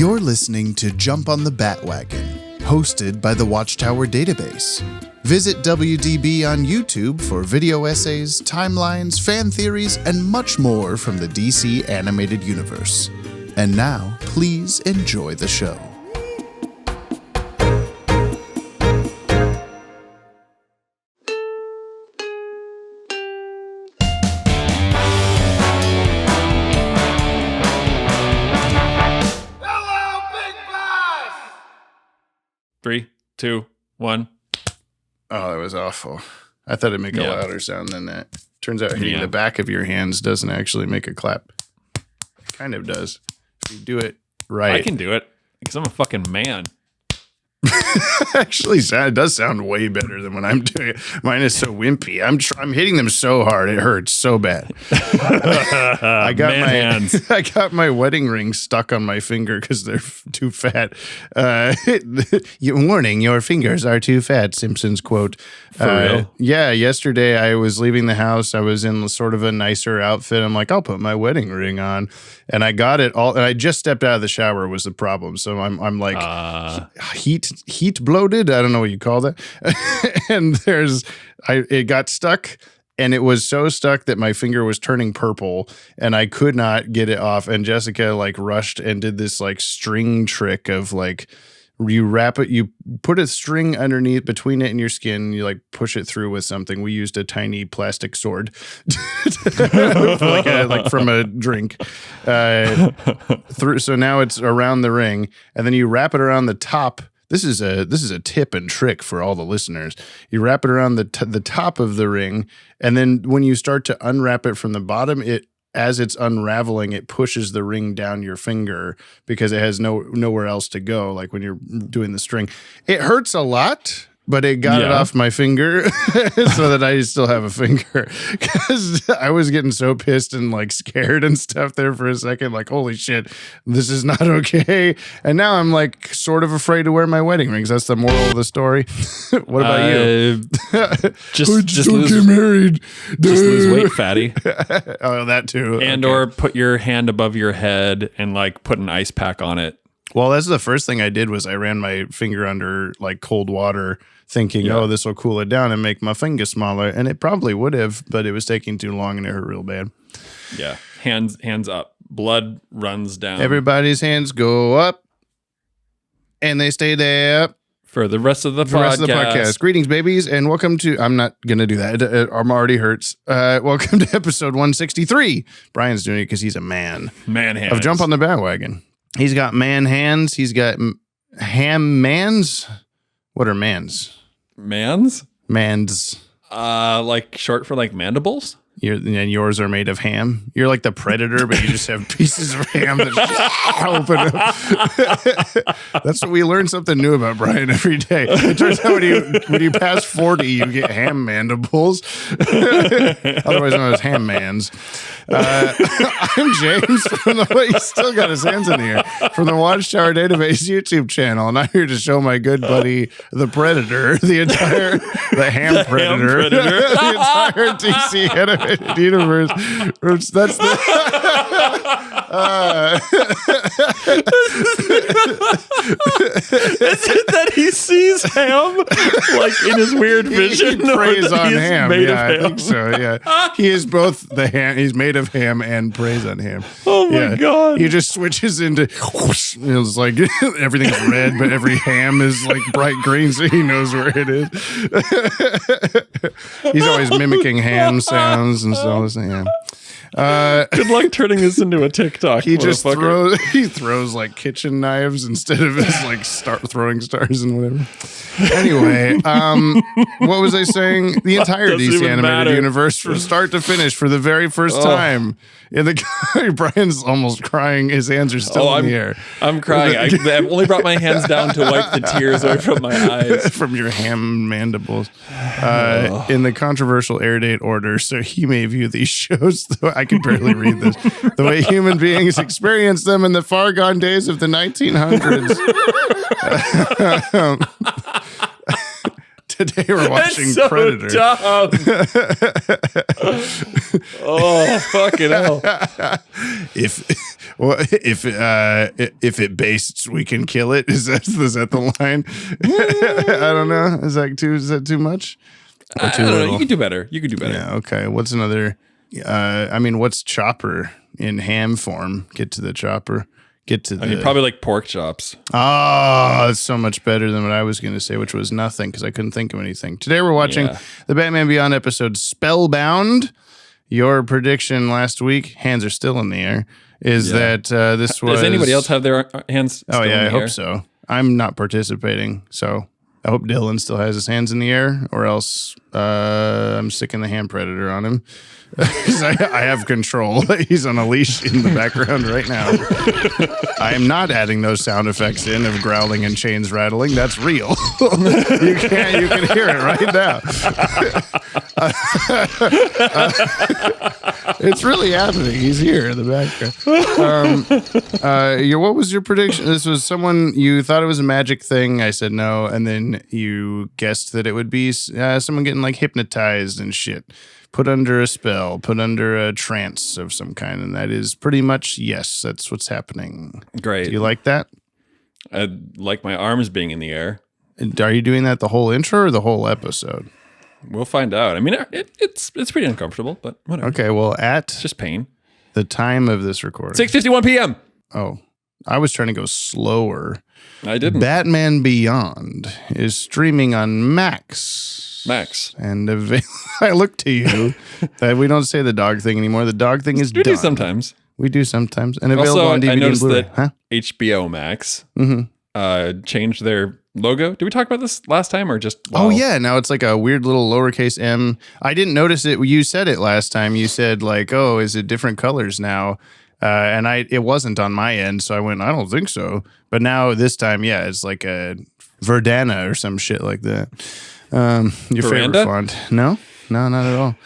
You're listening to Jump on the Bat-Wagon, hosted by the Watchtower Database. Visit WDB on YouTube for video essays, timelines, fan theories, and much more from the DC animated universe. And now, please enjoy the show. Three, two, one. Oh, that was awful. I thought it'd make a louder sound than that. Turns out hitting the back of your hands doesn't actually make a clap. It kind of does. If you do it right. I can do it because I'm a fucking man. Actually, it does sound way better than when I'm doing it. Mine is so wimpy. I'm hitting them so hard it hurts so bad. I got my wedding ring stuck on my finger because they're too fat. Warning: your fingers are too fat. Simpsons quote. For real? Yeah. Yesterday I was leaving the house. I was in sort of a nicer outfit. I'm like, I'll put my wedding ring on, and I got it all. And I just stepped out of the shower was the problem. So I'm like heat bloated. I don't know what you call that. And it got stuck, and it was so stuck that my finger was turning purple, and I could not get it off. And Jessica rushed and did this string trick of you wrap it, you put a string underneath between it and your skin, you push it through with something. We used a tiny plastic sword from a drink through. So now it's around the ring, and then you wrap it around the top. This is a tip and trick for all the listeners. You wrap it around the top of the ring, and then when you start to unwrap it from the bottom, as it's unraveling, it pushes the ring down your finger because it has nowhere else to go. Like when you're doing the string, it hurts a lot, but it got it off my finger so that I still have a finger, because I was getting so pissed and scared and stuff there for a second. Holy shit, this is not okay. And now I'm sort of afraid to wear my wedding rings. That's the moral of the story. What about you? Just don't lose, get married. Just lose weight, fatty. Oh, that too. And or put your hand above your head and put an ice pack on it. Well, that's the first thing I did was I ran my finger under cold water, thinking, oh, this will cool it down and make my finger smaller. And it probably would have, but it was taking too long and it hurt real bad. Yeah. Hands up. Blood runs down. Everybody's hands go up and they stay there for the rest of the podcast. Greetings, babies, and welcome to... I'm not going to do that. Arm already hurts. Welcome to episode 163. Brian's doing it because he's a man. Man hands. Of Jump on the Bandwagon. He's got man hands. He's got ham mans. What are mans? Mans? Mans. Short for mandibles? And yours are made of ham. You're like the Predator, but you just have pieces of ham that open up. That's what we learn something new about Brian every day. It turns out when you pass 40, you get ham mandibles, otherwise known as ham mans. I'm James. He's still got his hands in the air, from the Watchtower Database YouTube channel, and I'm here to show my good buddy, the Predator, the ham predator, the entire DC animated universe. That's the. Is it that he sees ham in his weird vision? He preys on ham. Yeah, I ham. think so. Yeah, he is both the ham. He's made of ham and preys on ham. Oh my god! He just switches into. It's everything's red, but every ham is bright green, so he knows where it is. He's always mimicking ham sounds and so on. Yeah. Good luck turning this into a TikTok. He just throws kitchen knives instead of his throwing stars and whatever. Anyway, what was I saying? The entire DC animated universe from start to finish for the very first time. Yeah, the guy, Brian's almost crying. His hands are still in the air. I'm crying. I've only brought my hands down to wipe the tears away from my eyes. From your ham mandibles. In the controversial Airdate order, so he may view these shows, though I can barely read this, the way human beings experience them in the far gone days of the 1900s. Today we're watching so Predator. Dumb. Oh, fucking hell. If it bastes, we can kill it. Is that the line? I don't know. Is that too much? Or too I don't know. little? You could do better. Yeah. Okay. What's another? What's chopper in ham form? Get to the chopper. Probably like pork chops. Oh, that's so much better than what I was going to say, which was nothing because I couldn't think of anything. Today we're watching the Batman Beyond episode Spellbound. Your prediction last week, hands are still in the air, is that this was... Does anybody else have their hands still in the air? I hope so. I'm not participating, so I hope Dylan still has his hands in the air, or else I'm sticking the hand predator on him. I have control. He's on a leash in the background right now. I am not adding those sound effects in of growling and chains rattling. That's real. You can hear it right now. It's really happening. He's here in the background. What was your prediction? This was someone, you thought it was a magic thing. I said no. And then you guessed that it would be someone getting like hypnotized and shit. Put under a spell, put under a trance of some kind. And that is pretty much, yes, that's what's happening. Great. Do you like that? I like my arms being in the air. Are you doing that the whole intro or the whole episode? We'll find out. I mean, it's pretty uncomfortable, but whatever. Okay, well, It's just pain. The time of this recording. 6:51 p.m. Oh, I was trying to go slower. I didn't. Batman Beyond is streaming on Max. And I look to you that we don't say the dog thing anymore. The dog thing is done. We do sometimes. We do sometimes. And available also, on DVD I noticed and Blu-ray. that HBO Max changed their logo. Did we talk about this last time or just... Oh, yeah. Now it's like a weird little lowercase m. I didn't notice it. You said it last time. You said like, oh, is it different colors now? And it wasn't on my end. So I went, I don't think so. But now this time, yeah, it's like a Verdana or some shit like that. Your favorite font? No, not at all.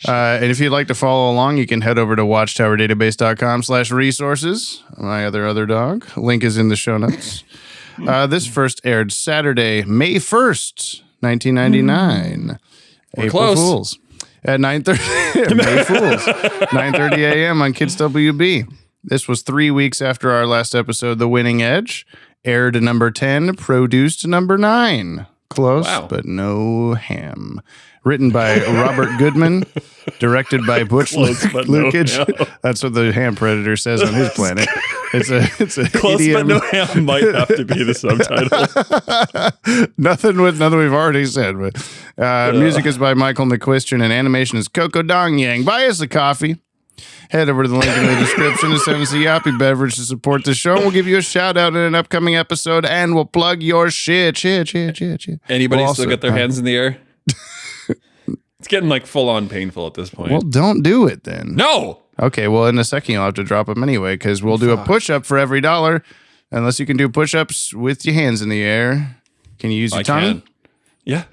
And if you'd like to follow along, you can head over to watchtowerdatabase.com/resources. My other dog. Link is in the show notes. This first aired Saturday, May 1st, 1999. We're April close. Fools. At 9:30, May Fools, 9:30 a.m. on Kids WB. This was 3 weeks after our last episode, The Winning Edge. Aired number 10, produced number 9. Close, but no ham. Written by Robert Goodman, directed by Butch Lukage. No. That's what the ham predator says on his planet. It's a Close idiom. but no ham might have to be the subtitle. Nothing we've already said. But music is by Michael McQuistion, and animation is Coco Dong Yang. Buy us a coffee. Head over to the link in the description and send us a Yoppie beverage to support the show. And we'll give you a shout out in an upcoming episode, and we'll plug your shit. Anybody still got their hands in the air? It's getting like full on painful at this point. Well, don't do it then. No. Okay, well, in a second, you'll have to drop them anyway, because we'll do a push-up for every $1. Unless you can do push-ups with your hands in the air. Can you use your tongue? Yeah.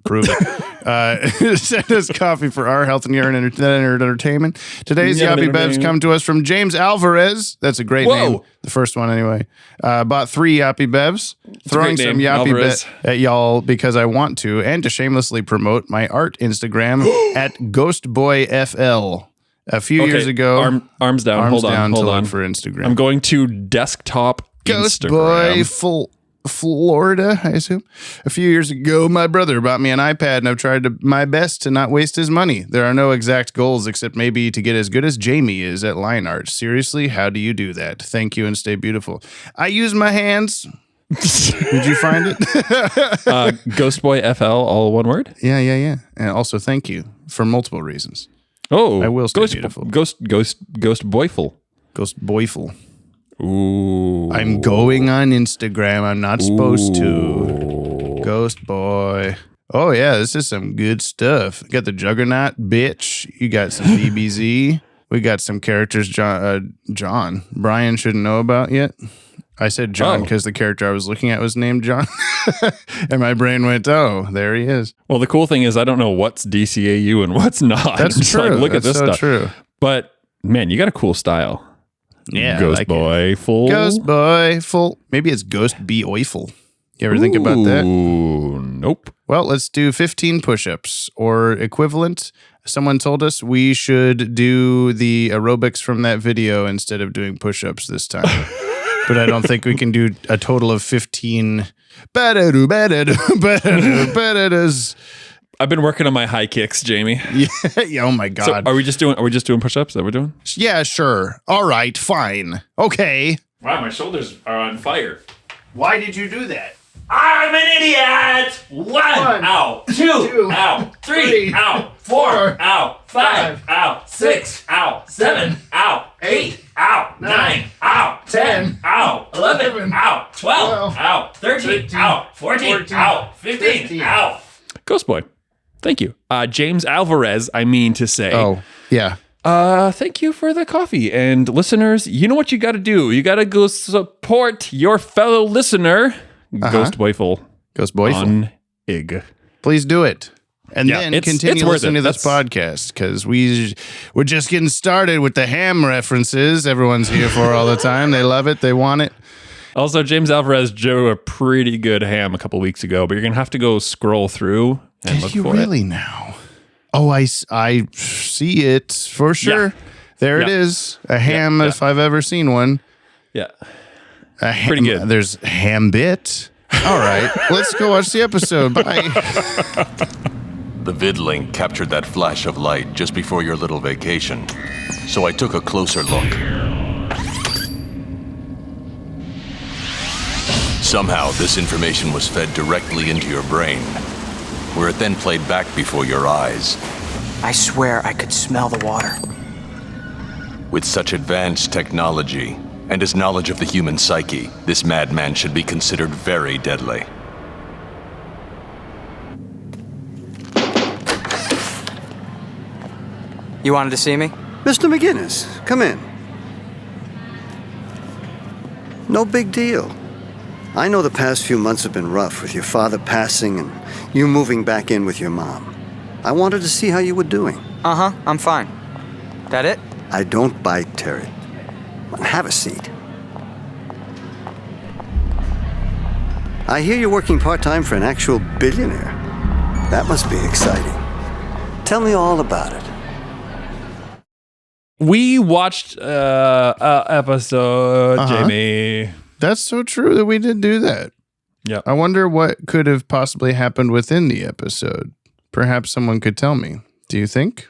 Prove it. Send us coffee for our health and your entertainment. Today's Yoppie Bevs come to us from James Alvarez. That's a great name. The first one, anyway. Bought 3 Yoppie Bevs. Throwing some Yoppie Bevs at y'all because I want to, and to shamelessly promote my art Instagram at GhostBoyFL. A few years ago. Arms down. Hold on. For Instagram. I'm going to desktop Instagram. Florida, I assume. A few years ago, my brother bought me an iPad, and I've tried my best to not waste his money. There are no exact goals except maybe to get as good as Jamie is at line art. Seriously, how do you do that? Thank you and stay beautiful. I use my hands. Did you find it? Ghostboy FL, all one word? Yeah. And also thank you for multiple reasons. Oh, I will stay beautiful. Ghost boyful. Ghost boyful. Ooh. I'm going on Instagram. I'm not supposed to. Ghost boy. Oh, yeah. This is some good stuff. Got the Juggernaut, bitch. You got some DBZ. We got some characters John. Brian shouldn't know about yet. I said John because the character I was looking at was named John. And my brain went, oh, there he is. Well, the cool thing is I don't know what's DCAU and what's not. That's true. Like, look at this so stuff. True. But, man, you got a cool style. Yeah. Ghost boy full. Ghost boy full. Maybe it's Ghost be oiful. You ever think about that? Nope. Well, let's do 15 push-ups or equivalent. Someone told us we should do the aerobics from that video instead of doing push-ups this time. But I don't think we can do a total of 15. I've been working on my high kicks, Jamie. Yeah, oh my God. So are we just doing push-ups? Is that what we're doing? Yeah, sure. All right, fine. Okay. Wow, my shoulders are on fire. Why did you do that? I'm an idiot! One, ow. Two, ow. Three, ow. Four, ow. Five, ow. Six, ow. Seven, ow. 8, ow. 9, ow. 10, ow. 11, ow. 12, ow. 13, ow. 14, ow. 15, ow. Ghost Boy, thank you. James Alvarez, I mean to say. Oh, yeah. Thank you for the coffee. And listeners, you know what you got to do. You got to go support your fellow listener, Ghost Boyful. Ghost Boyful. On IG. Please do it. And then continue listening to this podcast because we're just getting started with the ham references everyone's here for all the time. They love it. They want it. Also, James Alvarez drew a pretty good ham a couple weeks ago, but you're going to have to go scroll through and look for it. Did you really now? Oh, I see it for sure. Yeah. There it is. A ham if I've ever seen one. Yeah. Pretty good. There's Hambit. All right. Let's go watch the episode. Bye. The vid link captured that flash of light just before your little vacation, so I took a closer look. Somehow, this information was fed directly into your brain, where it then played back before your eyes. I swear I could smell the water. With such advanced technology, and his knowledge of the human psyche, this madman should be considered very deadly. You wanted to see me? Mr. McGinnis, come in. No big deal. I know the past few months have been rough with your father passing and you moving back in with your mom. I wanted to see how you were doing. Uh-huh, I'm fine. That it? I don't bite, Terry. Have a seat. I hear you're working part-time for an actual billionaire. That must be exciting. Tell me all about it. We watched an episode, Jamie. That's so true that we did do that. Yeah. I wonder what could have possibly happened within the episode. Perhaps someone could tell me. Do you think?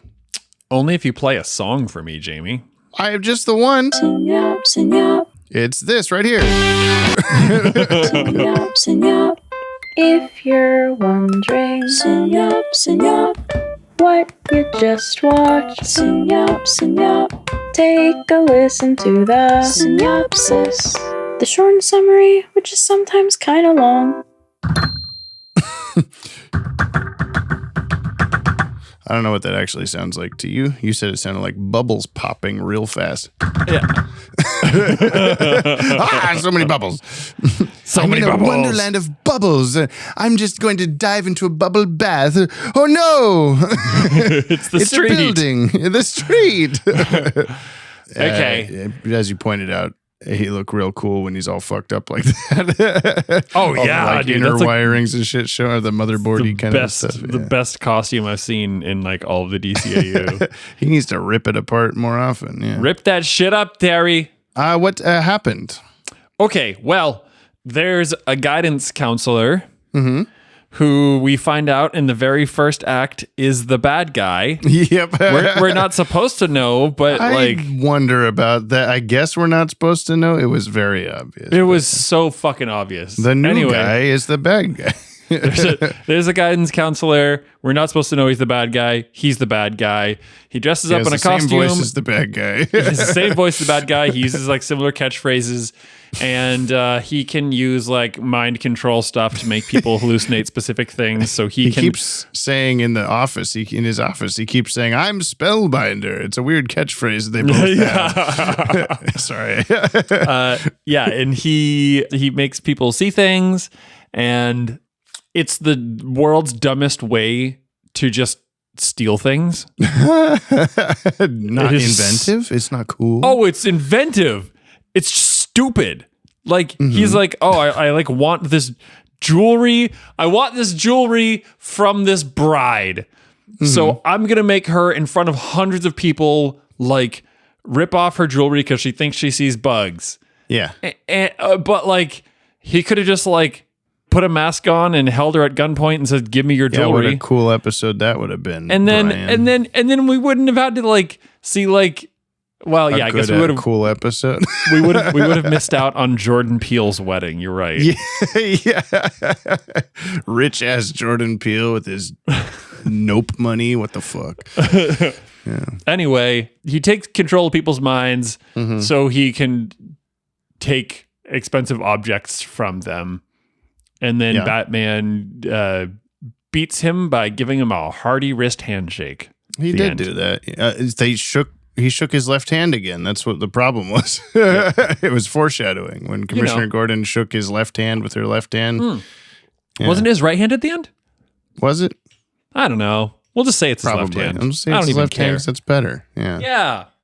Only if you play a song for me, Jamie. I have just the one. Sing up, sing up. It's this right here. Sing up, sing up. If you're wondering, sing up, what you just watched. Sing up, take a listen to the synopsis. The short summary, which is sometimes kind of long. I don't know what that actually sounds like to you. You said it sounded like bubbles popping real fast. Yeah. So many bubbles. I'm in a wonderland of bubbles. I'm just going to dive into a bubble bath. Oh no! It's the street. A building. The street. Okay. As you pointed out, he looked real cool when he's all fucked up like that. Oh yeah, dude, inner wirings and shit showing the motherboardy kind of stuff. The best costume I've seen in like all of the DCAU. He needs to rip it apart more often. Yeah. Rip that shit up, Terry. What happened? Okay, well, there's a guidance counselor who we find out in the very first act is the bad guy. Yep. We're not supposed to know, but I wonder about that. I guess we're not supposed to know. It was very obvious. It was so fucking obvious. The new guy is the bad guy. There's a guidance counselor. We're not supposed to know he's the bad guy. He's the bad guy. He dresses up in a costume. Same voice as the bad guy. He has the same voice as the bad guy. He uses like similar catchphrases, and he can use like mind control stuff to make people hallucinate specific things. So he can keeps saying in his office, he keeps saying, "I'm Spellbinder." It's a weird catchphrase they both have. Sorry. And he makes people see things, and it's the world's dumbest way to just steal things. Not inventive. It's not cool. Oh, it's inventive. It's stupid. Like he's like, oh, I like want this jewelry. I want this jewelry from this bride. So I'm going to make her in front of hundreds of people, like, rip off her jewelry because she thinks she sees bugs. Yeah. But, like, he could have just, like, put a mask on and held her at gunpoint and said, "Give me your Yeah, jewelry." what a cool episode that would have been. And then, Brian. and then we wouldn't have had to, like, see, like, well, yeah, I guess we would have cool episode. we would have missed out on Jordan Peele's wedding. You're right. Yeah. Rich ass Jordan Peele with his nope money. What the fuck? Anyway, he takes control of people's minds so he can take expensive objects from them. And then Batman beats him by giving him a hearty wrist handshake. He did do that. He shook his left hand again. That's what the problem was. It was foreshadowing when Commissioner Gordon shook his left hand with her left hand. Yeah. Wasn't his right hand at the end? Was it? I don't know. We'll just say it's his left Probably. hand. I'm just saying I it's don't his even left hand care. 'cause that's better. Yeah.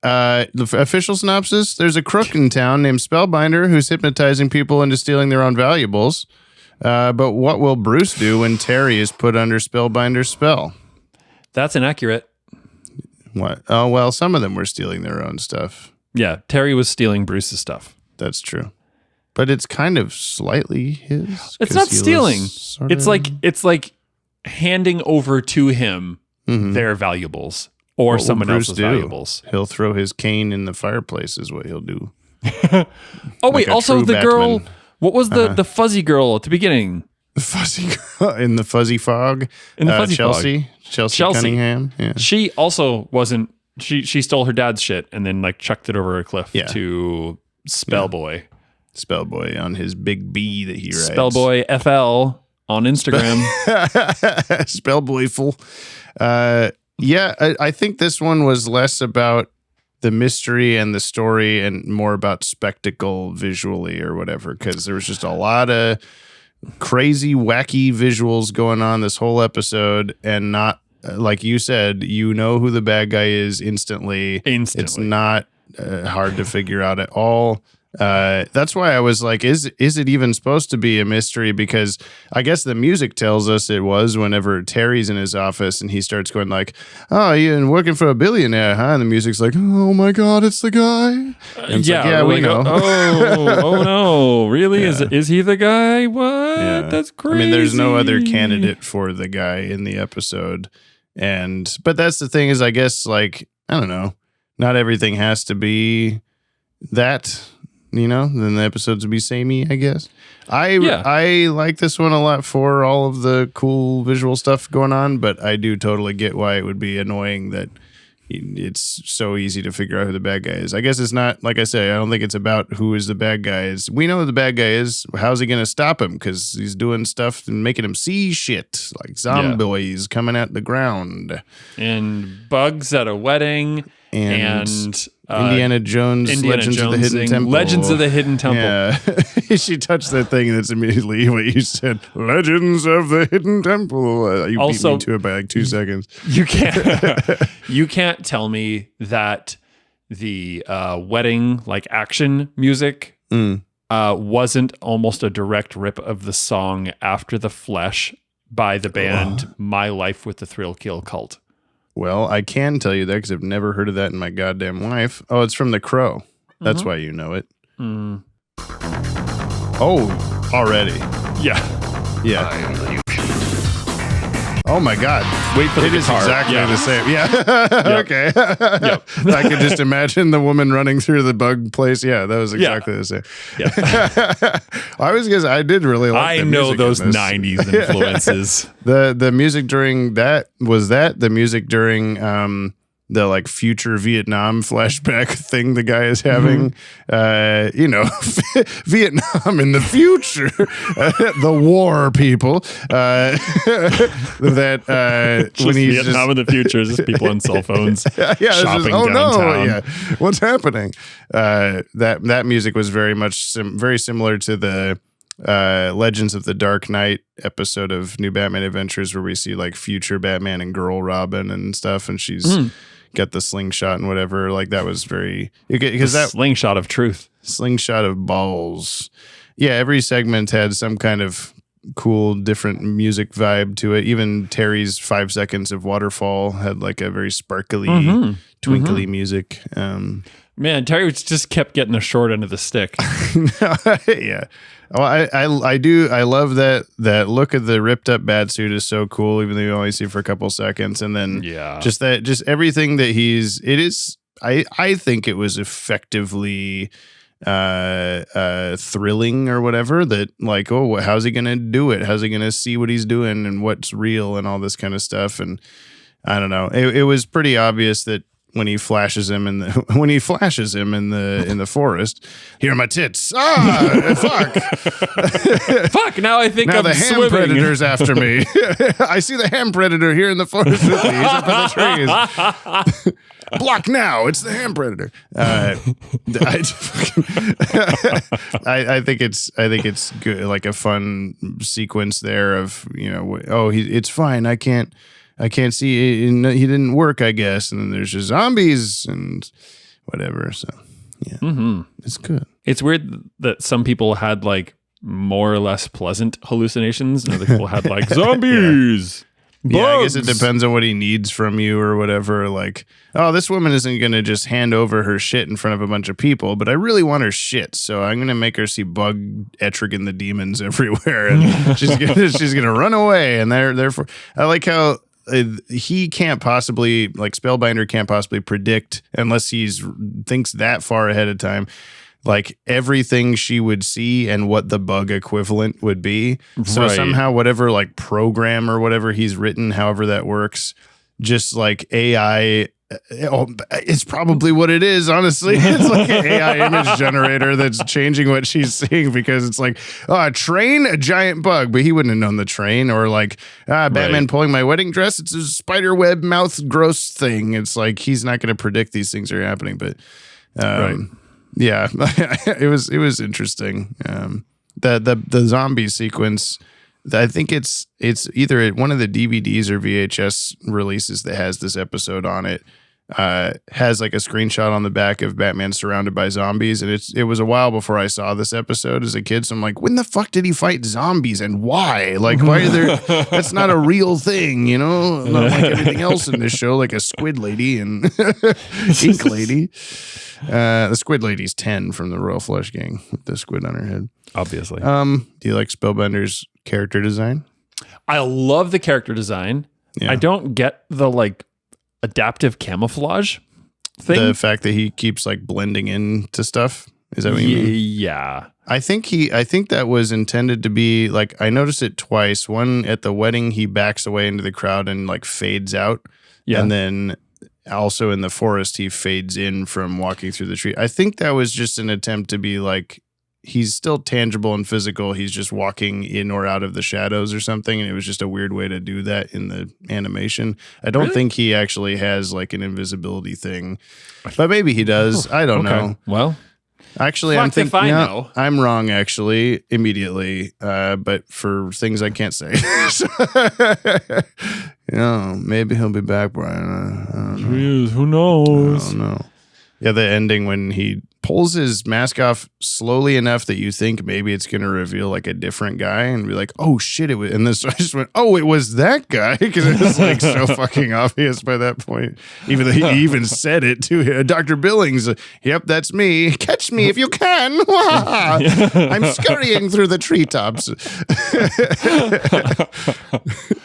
Yeah. The official synopsis: there's a crook in town named Spellbinder who's hypnotizing people into stealing their own valuables. But what will Bruce do when Terry is put under Spellbinder's spell? That's inaccurate. What? Oh, well, some of them were stealing their own stuff. Yeah, Terry was stealing Bruce's stuff. That's true. But it's kind of slightly his. It's 'cause not he was stealing. sort It's of- like handing over to him their valuables or What will someone Bruce else's do? valuables. He'll throw his cane in the fireplace is what he'll do. Oh wait, a also true the girl. Batman. What was the fuzzy girl at the beginning? The fuzzy girl in the fuzzy fog. In the fuzzy Chelsea. fog. Chelsea Cunningham. Yeah. She also wasn't. She stole her dad's shit and then like chucked it over a cliff Yeah. to Spellboy. Spellboy on his big B that he rides. Spellboy FL on Instagram. Spellboyful. I think this one was less about the mystery and the story and more about spectacle visually or whatever, because there was just a lot of crazy, wacky visuals going on this whole episode, and not like you said, you know who the bad guy is instantly. It's not hard to figure out at all. That's why I was like, is it even supposed to be a mystery? Because I guess the music tells us it was whenever Terry's in his office and he starts going like, "Oh, you're working for a billionaire, huh?" And the music's like, "Oh my God, it's the guy." And it's like, yeah, we know. Oh no, really? Yeah. Is he the guy? What? Yeah. That's crazy. I mean, there's no other candidate for the guy in the episode. But that's the thing is, I guess, like, I don't know, not everything has to be that, then the episodes would be samey, I guess. I like this one a lot for all of the cool visual stuff going on, but I do totally get why it would be annoying that it's so easy to figure out who the bad guy is. I guess it's not, like I say, I don't think it's about who is the bad guy is. We know who the bad guy is. How's he going to stop him? Because he's doing stuff and making him see shit, like zombies coming at the ground. And bugs at a wedding. And Indiana Jones, Legends of the Hidden Temple. Legends of the Hidden Temple. Yeah. She touched that thing and it's immediately what you said. Legends of the Hidden Temple. You beat me to it by like 2 seconds. You can't tell me that the wedding like action music wasn't almost a direct rip of the song After the Flesh by the band My Life with the Thrill Kill Cult. Well, I can tell you that because I've never heard of that in my goddamn life. Oh, it's from The Crow. That's why you know it. Oh, already. Yeah. Oh my God. Wait for the It is guitar. exactly Yeah. the same. Yeah. Okay. I could just imagine the woman running through the bug place. Yeah, that was exactly the same. Yeah. I did really like the know music those in this. 90s influences. The music during that the music during the like future Vietnam flashback thing the guy is having, Vietnam in the future, the war people, when he's Vietnam in the future is just people on cell phones shopping downtown. No, what's happening? That music was very much very similar to the Legends of the Dark Knight episode of New Batman Adventures where we see like future Batman and girl Robin and stuff, and she's got the slingshot and whatever. Like that was very because that slingshot of truth, slingshot of balls. Yeah, every segment had some kind of cool, different music vibe to it. Even Terry's 5 Seconds of Waterfall had like a very sparkly, twinkly music. Man, Terry just kept getting the short end of the stick. Yeah. Well, I do. I love that look of the ripped up bat suit is so cool, even though you only see it for a couple seconds. And then just everything that I think it was effectively thrilling or whatever, that like, oh, how's he going to do it? How's he going to see what he's doing and what's real and all this kind of stuff. And I don't know. It was pretty obvious that when he flashes him in the forest, here are my tits. Fuck. Fuck, now I think now I'm the ham swimming. predator's after me. I see the ham predator here in the forest with me. He's up in the trees. Block now. It's the ham predator. I think it's good, like a fun sequence there of, it's fine. I can't see it. He didn't work, I guess. And then there's just zombies and whatever. So yeah, It's good. It's weird that some people had like more or less pleasant hallucinations, and other people had like zombies. Yeah, I guess it depends on what he needs from you or whatever. Like, oh, this woman isn't going to just hand over her shit in front of a bunch of people, but I really want her shit, so I'm going to make her see Bug, Etrigan the demons everywhere, and she's gonna run away. And therefore, I like how he can't possibly, like, Spellbinder can't possibly predict, unless thinks that far ahead of time, like everything she would see and what the bug equivalent would be. So somehow whatever like program or whatever he's written, however that works, just like AI, it's probably what it is, honestly. It's like an AI image generator that's changing what she's seeing, because it's like, a train, a giant bug, but he wouldn't have known the train. Or like, Batman pulling my wedding dress, it's a spider web mouth gross thing. It's like, he's not going to predict these things are happening, but yeah, it was interesting. The zombie sequence, I think it's either one of the DVDs or VHS releases that has this episode on it. Has like a screenshot on the back of Batman surrounded by zombies, and it was a while before I saw this episode as a kid. So I'm like, when the fuck did he fight zombies and why? Like, why are there? That's not a real thing, not like everything else in this show, like a squid lady and ink lady. The squid lady's 10 from the Royal Flush Gang with the squid on her head. Obviously. Do you like Spellbinder's character design? I love the character design. Yeah. I don't get the like adaptive camouflage thing. The fact that he keeps like blending into stuff. Is that what you mean? Yeah. I think that was intended to be like, I noticed it twice. One at the wedding, he backs away into the crowd and like fades out. Yeah. And then also in the forest, he fades in from walking through the tree. I think that was just an attempt to be like, he's still tangible and physical. He's just walking in or out of the shadows or something. And it was just a weird way to do that in the animation. I don't think he actually has like an invisibilty thing, but maybe he does. I don't know. Well, actually, I'm thinking, no, I'm wrong actually immediately. But for things I can't say, maybe he'll be back, Brian. I don't know. Jeez, who knows? I don't know. Yeah, the ending when he pulls his mask off slowly enough that you think maybe it's going to reveal like a different guy and be like, oh shit, it was. And then so I just went, oh, it was that guy, because it was like so fucking obvious by that point. Even though he even said it to Dr. Billings. Yep, that's me. Catch me if you can. I'm scurrying through the treetops.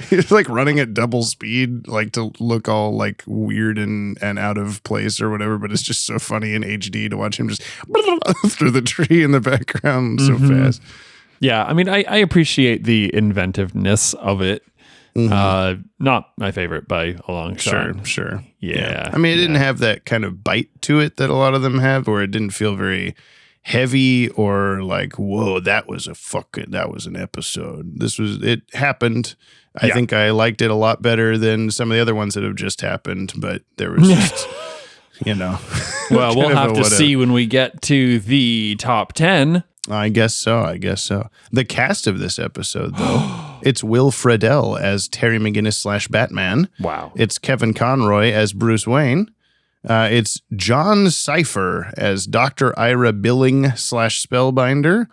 He's like running at double speed, like to look all like weird and out of place or whatever, but it's just so funny in HD to watch him just through the tree in the background so fast. Yeah, I mean, I appreciate the inventiveness of it. Not my favorite by a long shot. Sure. Yeah. I mean, it didn't have that kind of bite to it that a lot of them have, or it didn't feel very heavy or like, whoa, that was an episode. It happened. I think I liked it a lot better than some of the other ones that have just happened, but there was just... Well, we'll have to see when we get to the top 10. I guess so. The cast of this episode, though, it's Will Friedle as Terry McGinnis / Batman. Wow. It's Kevin Conroy as Bruce Wayne. It's John Cipher as Dr. Ira Billing / Spellbinder.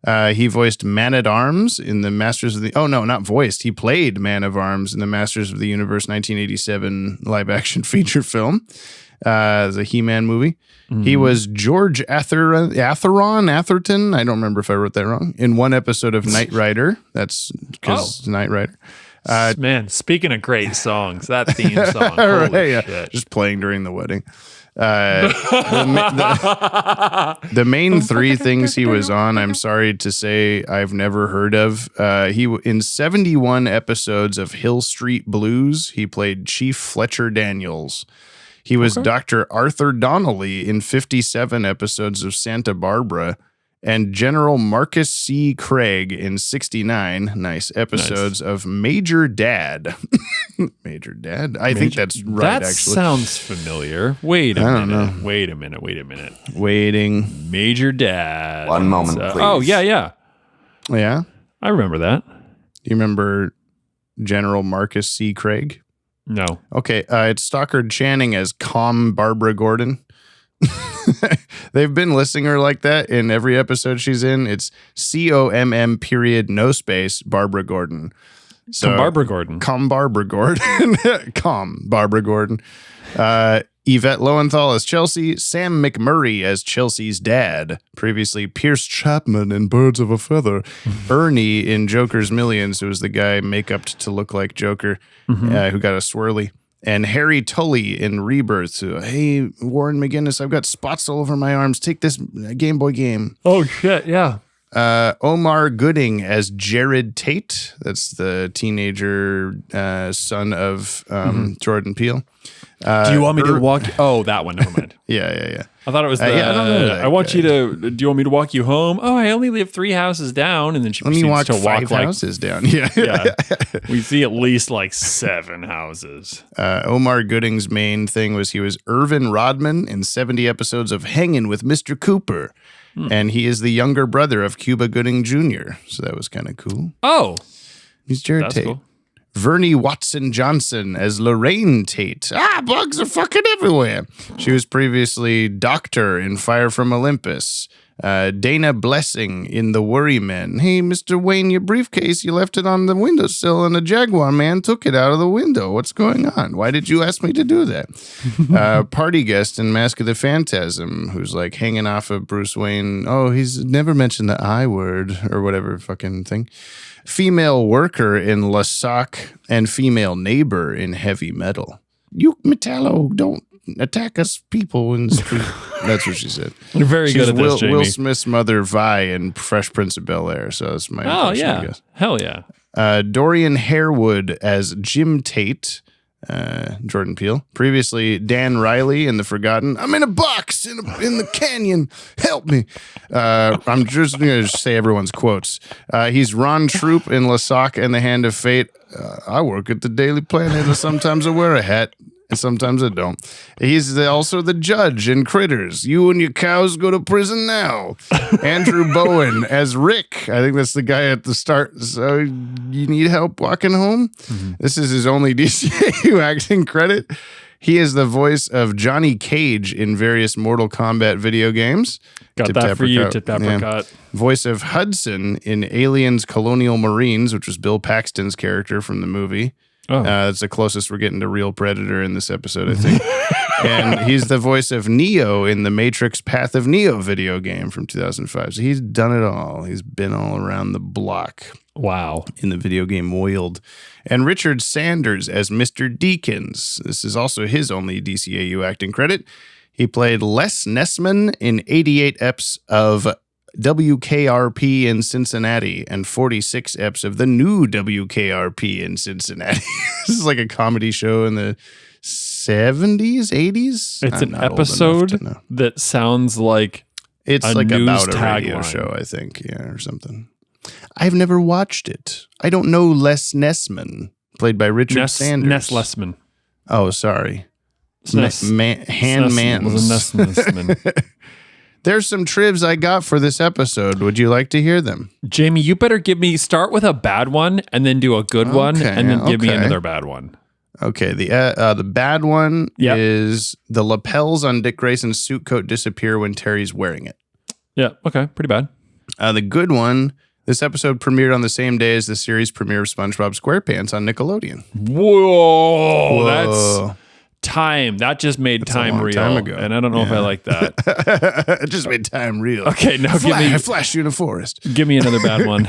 He voiced Man-at-Arms in the Masters of the... Oh, no, not voiced. He played Man-of-Arms in the Masters of the Universe 1987 live-action feature film. The He-Man movie. He was George Atherton. I don't remember if I wrote that wrong. In one episode of Knight Rider. That's because Knight Rider. Man, speaking of great songs, that theme song. Holy shit. Just playing during the wedding. The main three things he was on, I'm sorry to say, I've never heard of. In 71 episodes of Hill Street Blues, he played Chief Fletcher Daniels. He was Dr. Arthur Donnelly in 57 episodes of Santa Barbara, and General Marcus C. Craig in 69 episodes of Major Dad. Major Dad? I think that's right, that actually. Sounds familiar. Wait a minute. Waiting. Major Dad. One moment, please. Oh, yeah. Yeah? I remember that. You remember General Marcus C. Craig? No. Okay, it's Stockard Channing as Barbara Gordon. They've been listing her like that in every episode she's in. It's COMM period no space Barbara Gordon. So Barbara Gordon. Barbara Gordon. Barbara Gordon. Yvette Lowenthal as Chelsea. Sam McMurray as Chelsea's dad. Previously Pierce Chapman in Birds of a Feather. Ernie in Joker's Millions, who was the guy make-upped to look like Joker, who got a swirly. And Harry Tully in Rebirth. Hey, Warren McGinnis, I've got spots all over my arms. Take this Game Boy game. Oh, shit, yeah. Omar Gooding as Jared Tate. That's the teenager son of Jordan Peele. Do you want me to walk? Oh, that one. Never mind. Yeah. I thought it was the. I don't know that I want guy. you to. Do you want me to walk you home? Oh, I only live 3 houses down, and then she Let me proceeds walk to walk 5 like houses down. Yeah. We see at least like 7 houses. Omar Gooding's main thing was he was Irvin Rodman in 70 episodes of Hangin' with Mr. Cooper. And he is the younger brother of Cuba Gooding Jr. So that was kind of cool. Oh. He's Jared That's Tate. cool. Vernie Watson Johnson as Lorraine Tate. Bugs are fucking everywhere. She was previously Doctor in Fire from Olympus. Dana Blessing in The Worry Men. Hey, Mr. Wayne, your briefcase, you left it on the windowsill and a Jaguar man took it out of the window. What's going on? Why did you ask me to do that? Party guest in Mask of the Phantasm, who's like hanging off of Bruce Wayne. Oh, he's never mentioned the I word or whatever fucking thing. Female worker in Lasak and female neighbor in Heavy Metal. You Metallo, don't attack us people in the street. That's what she said. You're very She's good at this, Jamie. Will Smith's mother, Vi, in Fresh Prince of Bel-Air. So that's my impression, I guess. Hell yeah. Dorian Harewood as Jim Tate, Jordan Peele. Previously, Dan Riley in The Forgotten. I'm in a box in the canyon. Help me. I'm just going to say everyone's quotes. He's Ron Troop in Lasak and The Hand of Fate. I work at the Daily Planet, and sometimes I wear a hat. And sometimes I don't. He's also the judge in Critters. You and your cows go to prison now. Andrew Bowen as Rick. I think that's the guy at the start. So you need help walking home? This is his only DCAU acting credit. He is the voice of Johnny Cage in various Mortal Kombat video games. Got that for you, Tip Apricot. Voice of Hudson in Aliens Colonial Marines, which was Bill Paxton's character from the movie. It's the closest we're getting to real Predator in this episode, I think. And he's the voice of Neo in the Matrix Path of Neo video game from 2005. So he's done it all. He's been all around the block. Wow. In the video game world. And Richard Sanders as Mr. Deakins. This is also his only DCAU acting credit. He played Les Nessman in 88 eps of WKRP in Cincinnati and 46 eps of the new WKRP in Cincinnati. This is like a comedy show in the 70s, 80s. It's an episode that sounds like it's a like news about a radio tagline. show, I think, or something. I've never watched it. I don't know Les Nessman, played by Richard Sanders. Ness Lessman. Oh, sorry. Nessman. There's some trivs I got for this episode. Would you like to hear them? Jamie, you better start with a bad one and then do a good one and then give me another bad one. Okay, the bad one is the lapels on Dick Grayson's suit coat disappear when Terry's wearing it. Yeah, okay, pretty bad. The good one, this episode premiered on the same day as the series premiere of SpongeBob SquarePants on Nickelodeon. Whoa. That's time. That just made time real. Time ago. And I don't know if I like that. It just made time real. Okay, now Flash you in a forest. give me another bad one.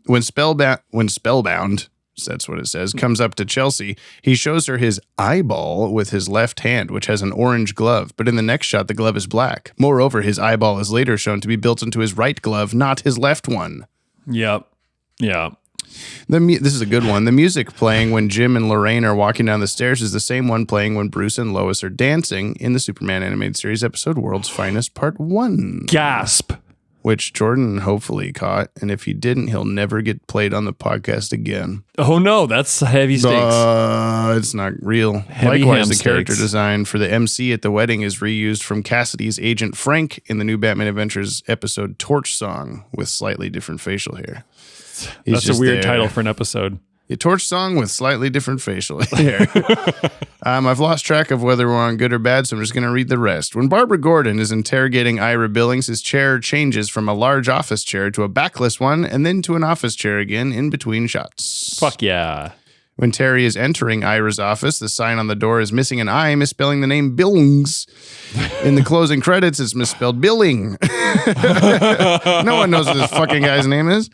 When Spellbound, that's what it says, comes up to Chelsea, he shows her his eyeball with his left hand, which has an orange glove. But in the next shot, the glove is black. Moreover, his eyeball is later shown to be built into his right glove, not his left one. Yep. Yeah. This is a good one. The music playing when Jim and Lorraine are walking down the stairs is the same one playing when Bruce and Lois are dancing in the Superman animated series episode World's Finest Part 1. Gasp. Which Jordan hopefully caught. And if he didn't, he'll never get played on the podcast again. Oh, no. That's heavy stakes. It's not real. Heavy Likewise, ham the character steaks. design for the MC at the wedding is reused from Cassidy's Agent Frank in the new Batman Adventures episode Torch Song with slightly different facial hair. That's a weird title for an episode. A Torch Song with slightly different facial hair. I've lost track of whether we're on good or bad, so I'm just going to read the rest. When Barbara Gordon is interrogating Ira Billings, his chair changes from a large office chair to a backless one, and then to an office chair again in between shots. Fuck yeah. When Terry is entering Ira's office, the sign on the door is missing an I, misspelling the name Billings. In the closing credits, it's misspelled Billing. No one knows what this fucking guy's name is.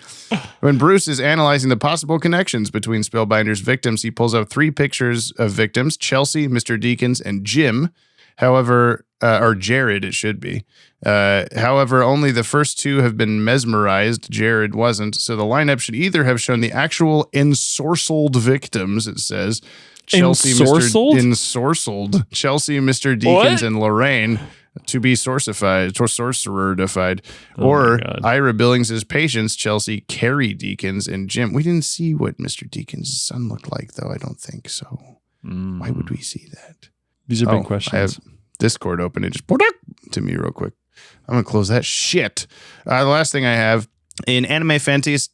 When Bruce is analyzing the possible connections between Spellbinder's victims, he pulls out 3 pictures of victims, Chelsea, Mr. Deakins, and Jim. However, or Jared, it should be. However, only the first 2 have been mesmerized. Jared wasn't. So the lineup should either have shown the actual ensorcelled victims, it says. Chelsea, ensorcelled. Chelsea, Mr. Deakins, and Lorraine to be sorcerer-defied. Or Ira Billings' patients, Chelsea, Carrie Deakins, and Jim. We didn't see what Mr. Deakins' son looked like, though. I don't think so. Why would we see that? These are big questions. I have Discord open. It just to me real quick. I'm going to close that shit. The last thing I have in Anime Fantastic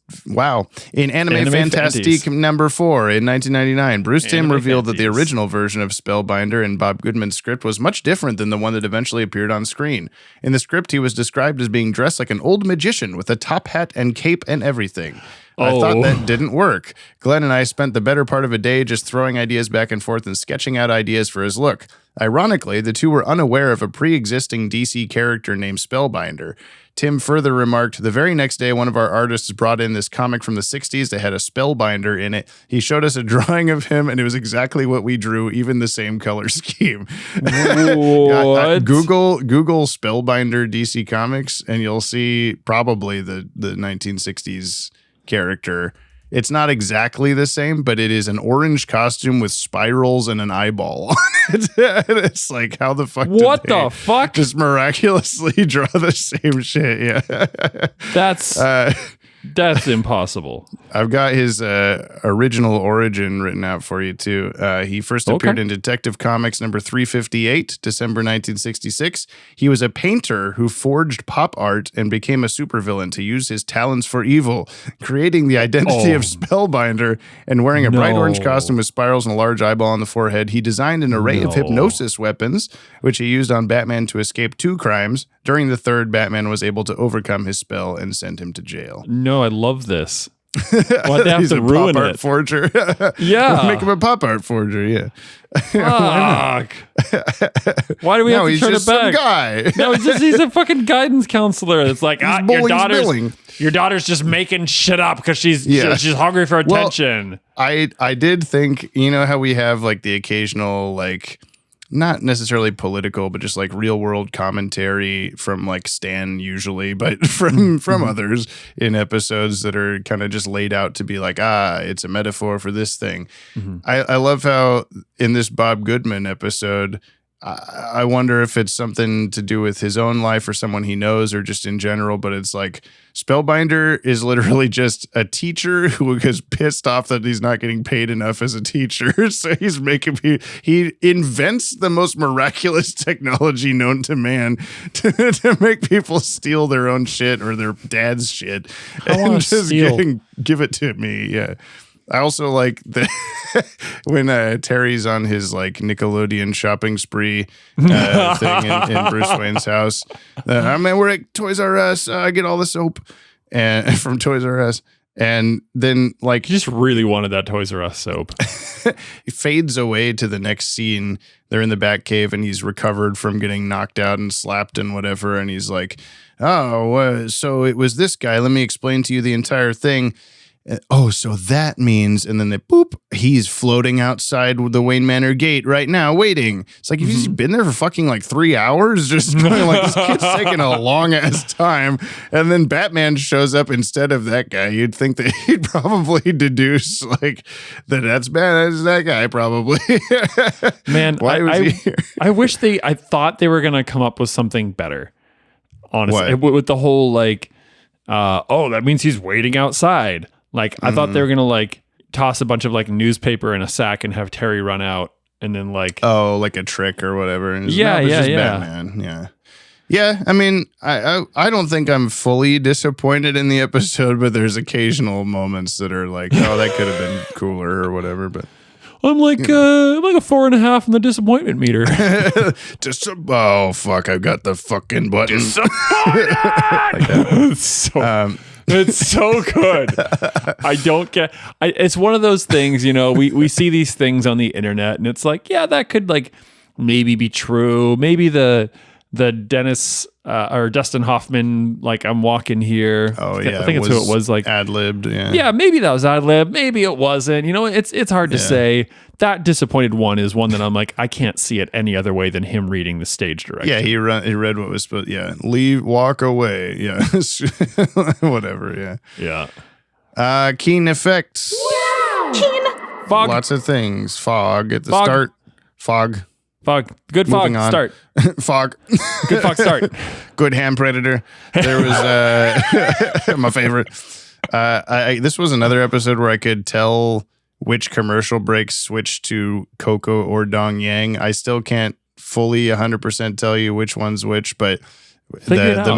number 4 in 1999, Bruce Timm revealed that the original version of Spellbinder in Bob Goodman's script was much different than the one that eventually appeared on screen. In the script, he was described as being dressed like an old magician with a top hat and cape and everything. I thought that didn't work. Glenn and I spent the better part of a day just throwing ideas back and forth and sketching out ideas for his look. Ironically, the two were unaware of a pre-existing DC character named Spellbinder. Tim further remarked, the very next day, one of our artists brought in this comic from the 60s that had a Spellbinder in it. He showed us a drawing of him, and it was exactly what we drew, even the same color scheme. Google Spellbinder DC Comics, and you'll see probably the 1960s character. It's not exactly the same, but it is an orange costume with spirals and an eyeball on it. It's like, how the fuck what the fuck? Just miraculously draw the same shit. Yeah. That's impossible. I've got his original origin written out for you, too. He first appeared in Detective Comics number 358, December 1966. He was a painter who forged pop art and became a supervillain to use his talents for evil, creating the identity of Spellbinder and wearing a bright orange costume with spirals and a large eyeball on the forehead. He designed an array of hypnosis weapons, which he used on Batman to escape 2 crimes. During the third, Batman was able to overcome his spell and send him to jail. No, I love this. Why'd they have He's to a ruin pop art it? forger. Yeah. Make him a pop art forger, yeah. Fuck. Why do we have to turn it back? Some guy. No, he's a fucking guidance counselor. It's like, your daughter's just making shit up because she's hungry for attention. Well, I did think, you know how we have like the occasional like not necessarily political, but just like real world commentary from like Stan usually, but from others in episodes that are kind of just laid out to be like, it's a metaphor for this thing. I love how in this Bob Goodman episode, I wonder if it's something to do with his own life or someone he knows or just in general, but it's like Spellbinder is literally just a teacher who is pissed off that he's not getting paid enough as a teacher. So he invents the most miraculous technology known to man to make people steal their own shit or their dad's shit and just give it to me. Yeah. I also like the when Terry's on his like Nickelodeon shopping spree thing in Bruce Wayne's house. We're at Toys R Us. I get all the soap and from Toys R Us. And then, like, He just really wanted that Toys R Us soap. he fades away to the next scene. They're in the Batcave, and he's recovered from getting knocked out and slapped and whatever. And he's like, "Oh, so it was this guy. Let me explain to you the entire thing." Oh, so that means, and then he's floating outside the Wayne Manor gate right now, waiting. It's like, he's been there for fucking like 3 hours, just going like, this kid's taking a long ass time. And then Batman shows up instead of that guy. You'd think that he'd probably deduce like that's that guy probably. Man, Why was he here? I thought they were going to come up with something better. Honestly, What? with the whole like, that means he's waiting outside. Like, I thought they were going to like toss a bunch of like newspaper in a sack and have Terry run out and then like, like a trick or whatever. And it's Yeah. Batman. Yeah. I mean, I don't think I'm fully disappointed in the episode, but there's occasional moments that are like, oh, that could have been cooler or whatever. But I'm like a 4.5 on the disappointment meter. oh fuck, I've got the fucking button. It's so good. I don't get. It's one of those things, we see these things on the internet, and it's like, yeah, that could like maybe be true. Maybe the Dennis or Dustin Hoffman, like, I'm walking here. Oh yeah, I think it's who it was. Like, ad-libbed. yeah, maybe that was ad-lib. Maybe it wasn't. It's hard to say. That disappointed one is one that I'm like, I can't see it any other way than him reading the stage direction. Yeah, he read what was supposed. Yeah, walk away. Yeah, whatever. Yeah. Keen effects. Fog. Lots of things. Fog at the start. Fog. Good fog. Moving on. Start. Fog. Good fog. Start. Good Hand Predator. There was my favorite. This was another episode where I could tell which commercial breaks switched to Coco or Dong Yang. I still can't fully 100% tell you which one's which, but the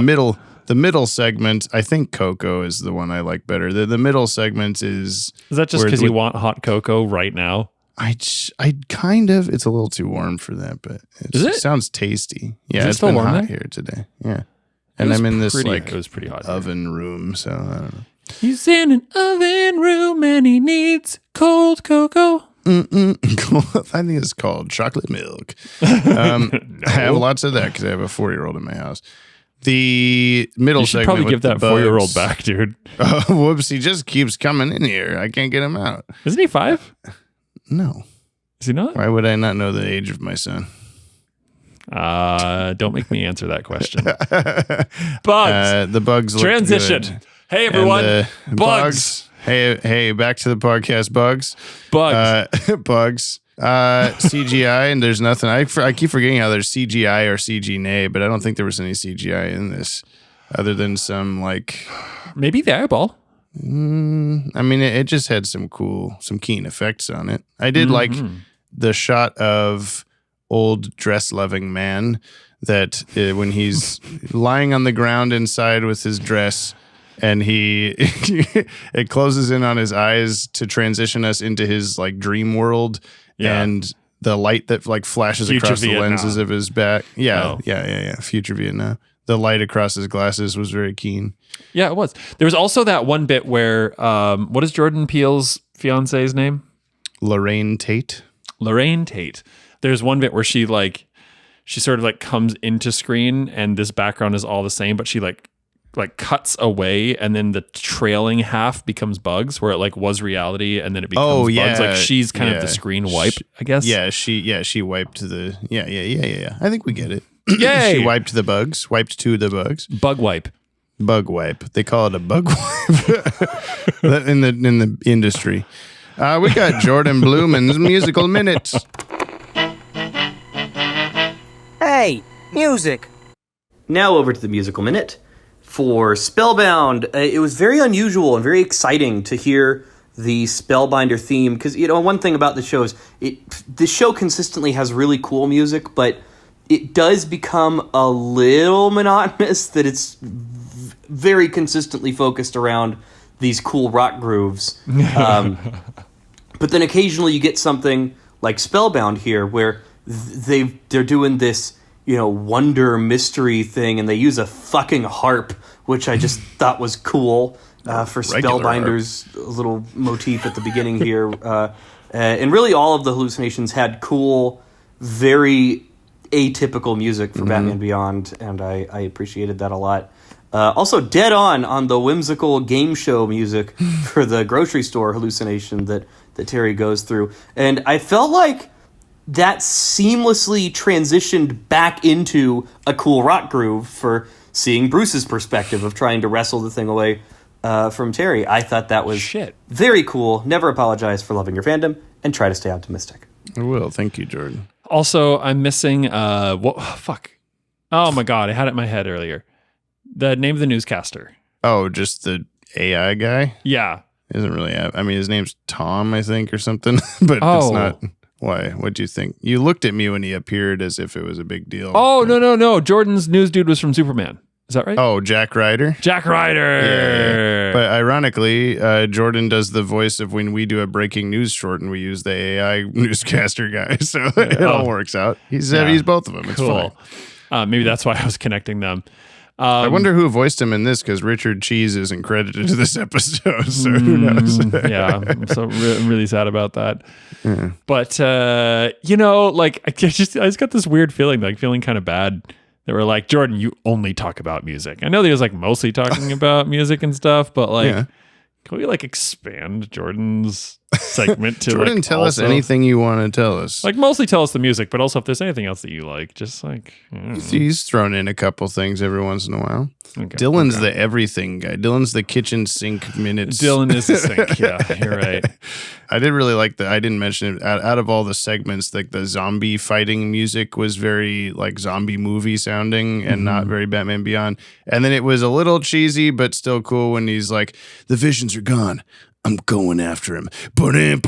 middle segment, I think Coco is the one I like better. The middle segment is that just because you want hot cocoa right now? I kind of. It's a little too warm for that, but it sounds tasty. Yeah, it's been warm hot there? here today. Yeah, and I'm in this it was pretty hot oven room, so I don't know. He's in an oven room and he needs cold cocoa. I think it's called chocolate milk. I have lots of that because I have a 4-year-old in my house. The middle You should segment probably with give that the 4-year-old bugs. back, dude. Whoops, he just keeps coming in here. I can't get him out. Isn't he 5? No. Is he not? Why would I not know the age of my son? Don't make me answer that question. Bugs. The bugs look Transition. good. Hey, everyone. And, Bugs. Hey, back to the podcast. Bugs. Bugs. CGI, and there's nothing. I keep forgetting how there's CGI or CG-nay, but I don't think there was any CGI in this other than some like... Maybe the eyeball. I mean, it just had some keen effects on it. I did like the shot of old dress-loving man that when he's lying on the ground inside with his dress and it closes in on his eyes to transition us into his like dream world and the light that like flashes Future across Vietnam. the lenses of his back. Yeah, Oh. yeah. Future Vietnam. The light across his glasses was very keen. Yeah, it was. There was also that one bit where, what is Jordan Peele's fiance's name? Lorraine Tate. There's one bit where she sort of like comes into screen and this background is all the same, but she like cuts away and then the trailing half becomes bugs where it like was reality and then it becomes bugs. Like she's kind of the screen wipe, I guess. Yeah, she wiped the yeah. I think we get it. Yay! She wiped the bugs, wiped to the bugs. Bug wipe. They call it a bug wipe in the industry. We got Jordan Blumen's musical minute. Hey, music. Now over to the musical minute. For Spellbound, it was very unusual and very exciting to hear the Spellbinder theme because, one thing about the show is the show consistently has really cool music, but it does become a little monotonous that it's very consistently focused around these cool rock grooves. But then occasionally you get something like Spellbound here, where they're doing this, wonder mystery thing, and they use a fucking harp, which I just thought was cool for Spellbinder's little motif at the beginning here. And really all of the hallucinations had cool, very atypical music for Batman Beyond, and I appreciated that a lot. Also, dead on the whimsical game show music for the grocery store hallucination that Terry goes through. And I felt like that seamlessly transitioned back into a cool rock groove for seeing Bruce's perspective of trying to wrestle the thing away from Terry. I thought that was very cool. Never apologize for loving your fandom, and try to stay optimistic. I will. Thank you, Jordan. Also, I'm missing fuck. Oh my god, I had it in my head earlier. The name of the newscaster. Oh, just the AI guy? Yeah. Isn't really. I mean, his name's Tom, I think, or something. But it's not. Why? What'd you think? You looked at me when he appeared as if it was a big deal. Oh, no. Jordan's news dude was from Superman. Is that right? Oh, Jack Ryder? Jack Ryder! Yeah. But ironically, Jordan does the voice of when we do a breaking news short and we use the AI newscaster guy. So it all works out. He's both of them. It's cool. fine. Maybe that's why I was connecting them. I wonder who voiced him in this, because Richard Cheese isn't credited to this episode, so who knows? Yeah, I'm I'm really sad about that. Yeah. But I just got this weird feeling, feeling kind of bad that we're like, Jordan, you only talk about music. I know that he was mostly talking about music and stuff, but can we expand Jordan's segment to Jordan, tell us anything you want to tell us. Mostly tell us the music, but also if there's anything else that you like, just he's thrown in a couple things every once in a while. Okay, Dylan's the everything guy. Dylan's the kitchen sink minutes. Dylan is the sink. Yeah, you're right. I did really like I didn't mention it. Out of all the segments, the zombie fighting music was very zombie movie sounding and not very Batman Beyond. And then it was a little cheesy, but still cool when he's like, the visions are gone. I'm going after him. Batman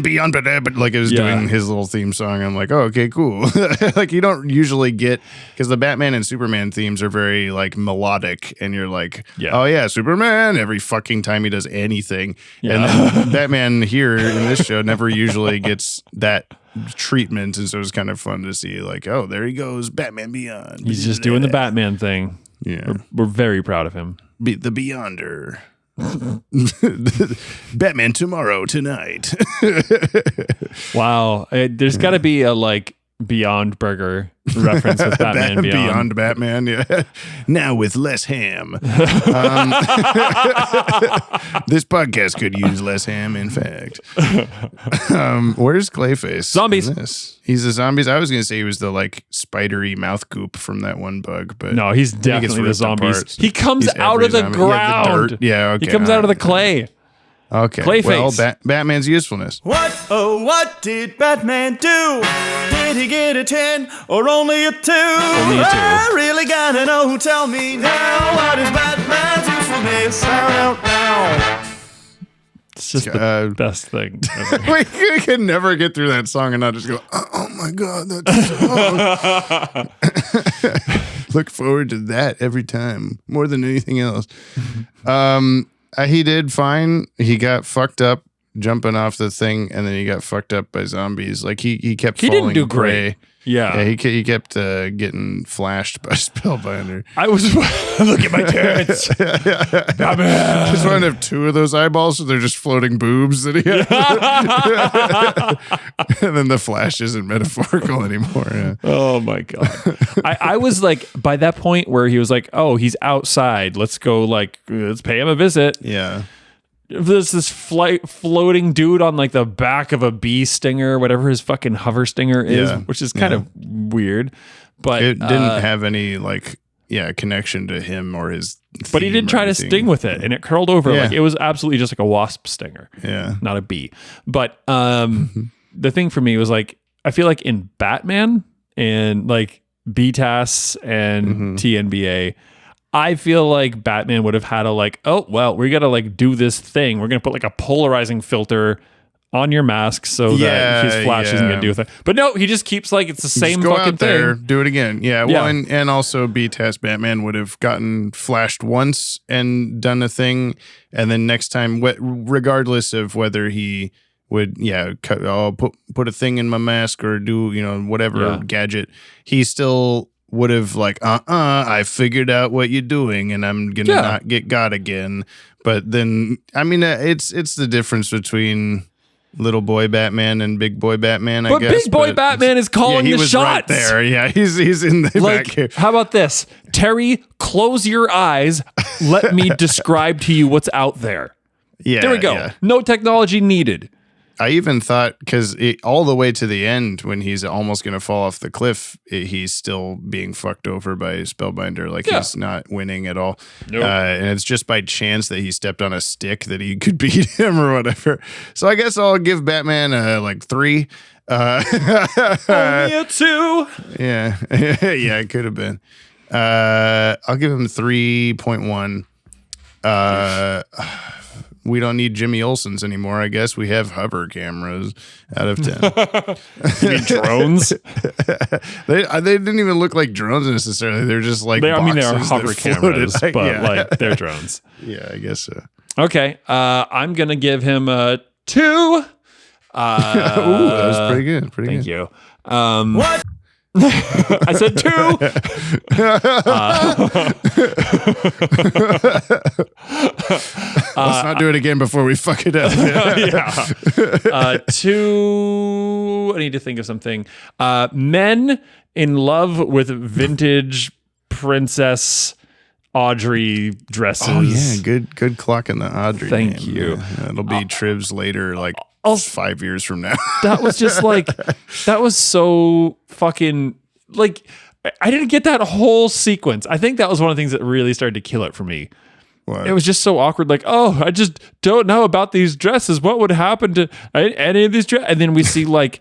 Beyond, but it was doing his little theme song. I'm like, oh, okay, cool. You don't usually get, because the Batman and Superman themes are very melodic, and you're like, oh yeah, Superman every fucking time he does anything. Yeah. And then Batman here in this show never usually gets that treatment, and so it's kind of fun to see oh, there he goes, Batman Beyond. He's just doing the Batman thing. Yeah, we're very proud of him. The Beyonder. Batman tomorrow, tonight. Wow, there's got to be a Beyond Burger reference with Batman Beyond Batman, yeah. Now with less ham. This podcast could use less ham, in fact. Where's Clayface? Zombies. He's the zombies. I was going to say he was the spidery mouth goop from that one bug, but no, he's definitely the zombies. Apart. He comes out of the ground. Yeah, okay. He comes out of the clay. Okay. Clayface. Well, Batman's usefulness. What did Batman do? Did he get a 10 or only a 2? Only a 2. I really gotta know. Tell me now, what is Batman's usefulness? Now. It's just the best thing ever. We can never get through that song and not just go, oh my God, that song. Look forward to that every time, more than anything else. He did fine. He got fucked up jumping off the thing, and then he got fucked up by zombies. He kept falling. Didn't do great. Yeah, he kept getting flashed by Spellbinder. I was look at my turrets. Batman. Just wanted to have 2 of those eyeballs, so they're just floating boobs that he had. And then the flash isn't metaphorical anymore. Yeah. Oh my God. I was by that point where he was oh, he's outside. Let's go let's pay him a visit. Yeah. There's this floating dude on the back of a bee stinger, whatever his fucking hover stinger is, which is kind of weird. But it didn't have any connection to him or his. But he did try to sting with it, and it curled over. It was absolutely just a wasp stinger. Yeah, not a bee. But the thing for me was I feel in Batman and BTAS and TNBA. I feel Batman would have had a oh well, we got to do this thing. We're gonna put a polarizing filter on your mask so that his flash isn't going to do a thing. But no, he just keeps like it's the same go fucking out there, thing. do it again. Yeah. Well, and also B-Test Batman would have gotten flashed once and done a thing, and then next time, regardless of whether he would put a thing in my mask or do whatever gadget, he still would have like I figured out what you're doing and I'm gonna not get got again. But then I mean it's the difference between little boy Batman and big boy Batman, I guess. But big boy Batman is calling the was shots. Right there. Yeah, he's in the back here. How about this? Terry, close your eyes. Let me describe to you what's out there. Yeah. There we go. Yeah. No technology needed. I even thought, because all the way to the end, when he's almost going to fall off the cliff, he's still being fucked over by Spellbinder. Like, he's not winning at all. Nope. And it's just by chance that he stepped on a stick that he could beat him or whatever. So I guess I'll give Batman like 3. Only a 2. Yeah. Yeah, it could have been. I'll give him 3.1. We don't need Jimmy Olsen's anymore. I guess we have hover cameras out of 10. You mean drones? They didn't even look like drones necessarily. They're just like they are hover cameras, but like they're drones. Yeah, I guess so. Okay, I'm gonna give him a 2. Ooh, that was pretty good. Thank you. What? I said 2. Let's not do it again before we fuck it up. 2. I need to think of something. Men in love with vintage princess Audrey dresses. Oh yeah, good clock in the Audrey. Thank name. you. Yeah, it'll be Trivs later, like 5 years from now. That was just like, that was so fucking, like, I didn't get that whole sequence. I think that was one of the things that really started to kill it for me. What? It was just so awkward. Like, oh, I just don't know about these dresses. What would happen to any of these dresses? And then we see like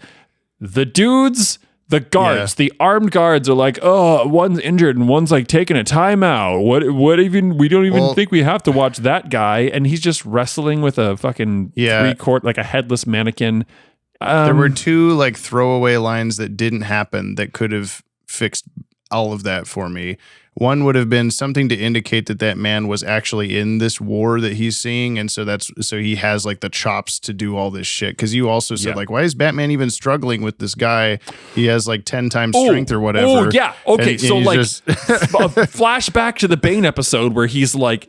the dudes, the guards, the armed guards are like, oh, one's injured and one's like taking a timeout. What even, we don't even think we have to watch that guy. And he's just wrestling with a fucking 3-quart, like a headless mannequin. There were 2 like throwaway lines that didn't happen that could have fixed all of that for me. One would have been something to indicate that man was actually in this war that he's seeing, and so he has like the chops to do all this shit. Because you also said like, why is Batman even struggling with this guy? He has like 10 times strength or whatever. Oh yeah, okay. And so like, flashback to the Bane episode where he's like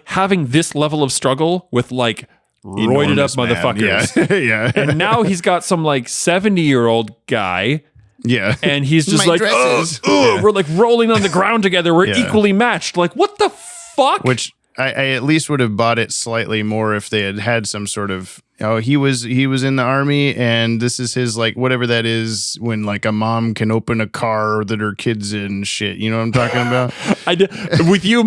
having this level of struggle with like roided up motherfuckers. Yeah. And now he's got some like 70-year-old guy. Yeah. And he's just like, we're like rolling on the ground together. We're equally matched. Like, what the fuck? Which I at least would have bought it slightly more if they had some sort of, he was in the army and this is his like whatever that is when like a mom can open a car that her kid's in shit. You know what I'm talking about? I did with you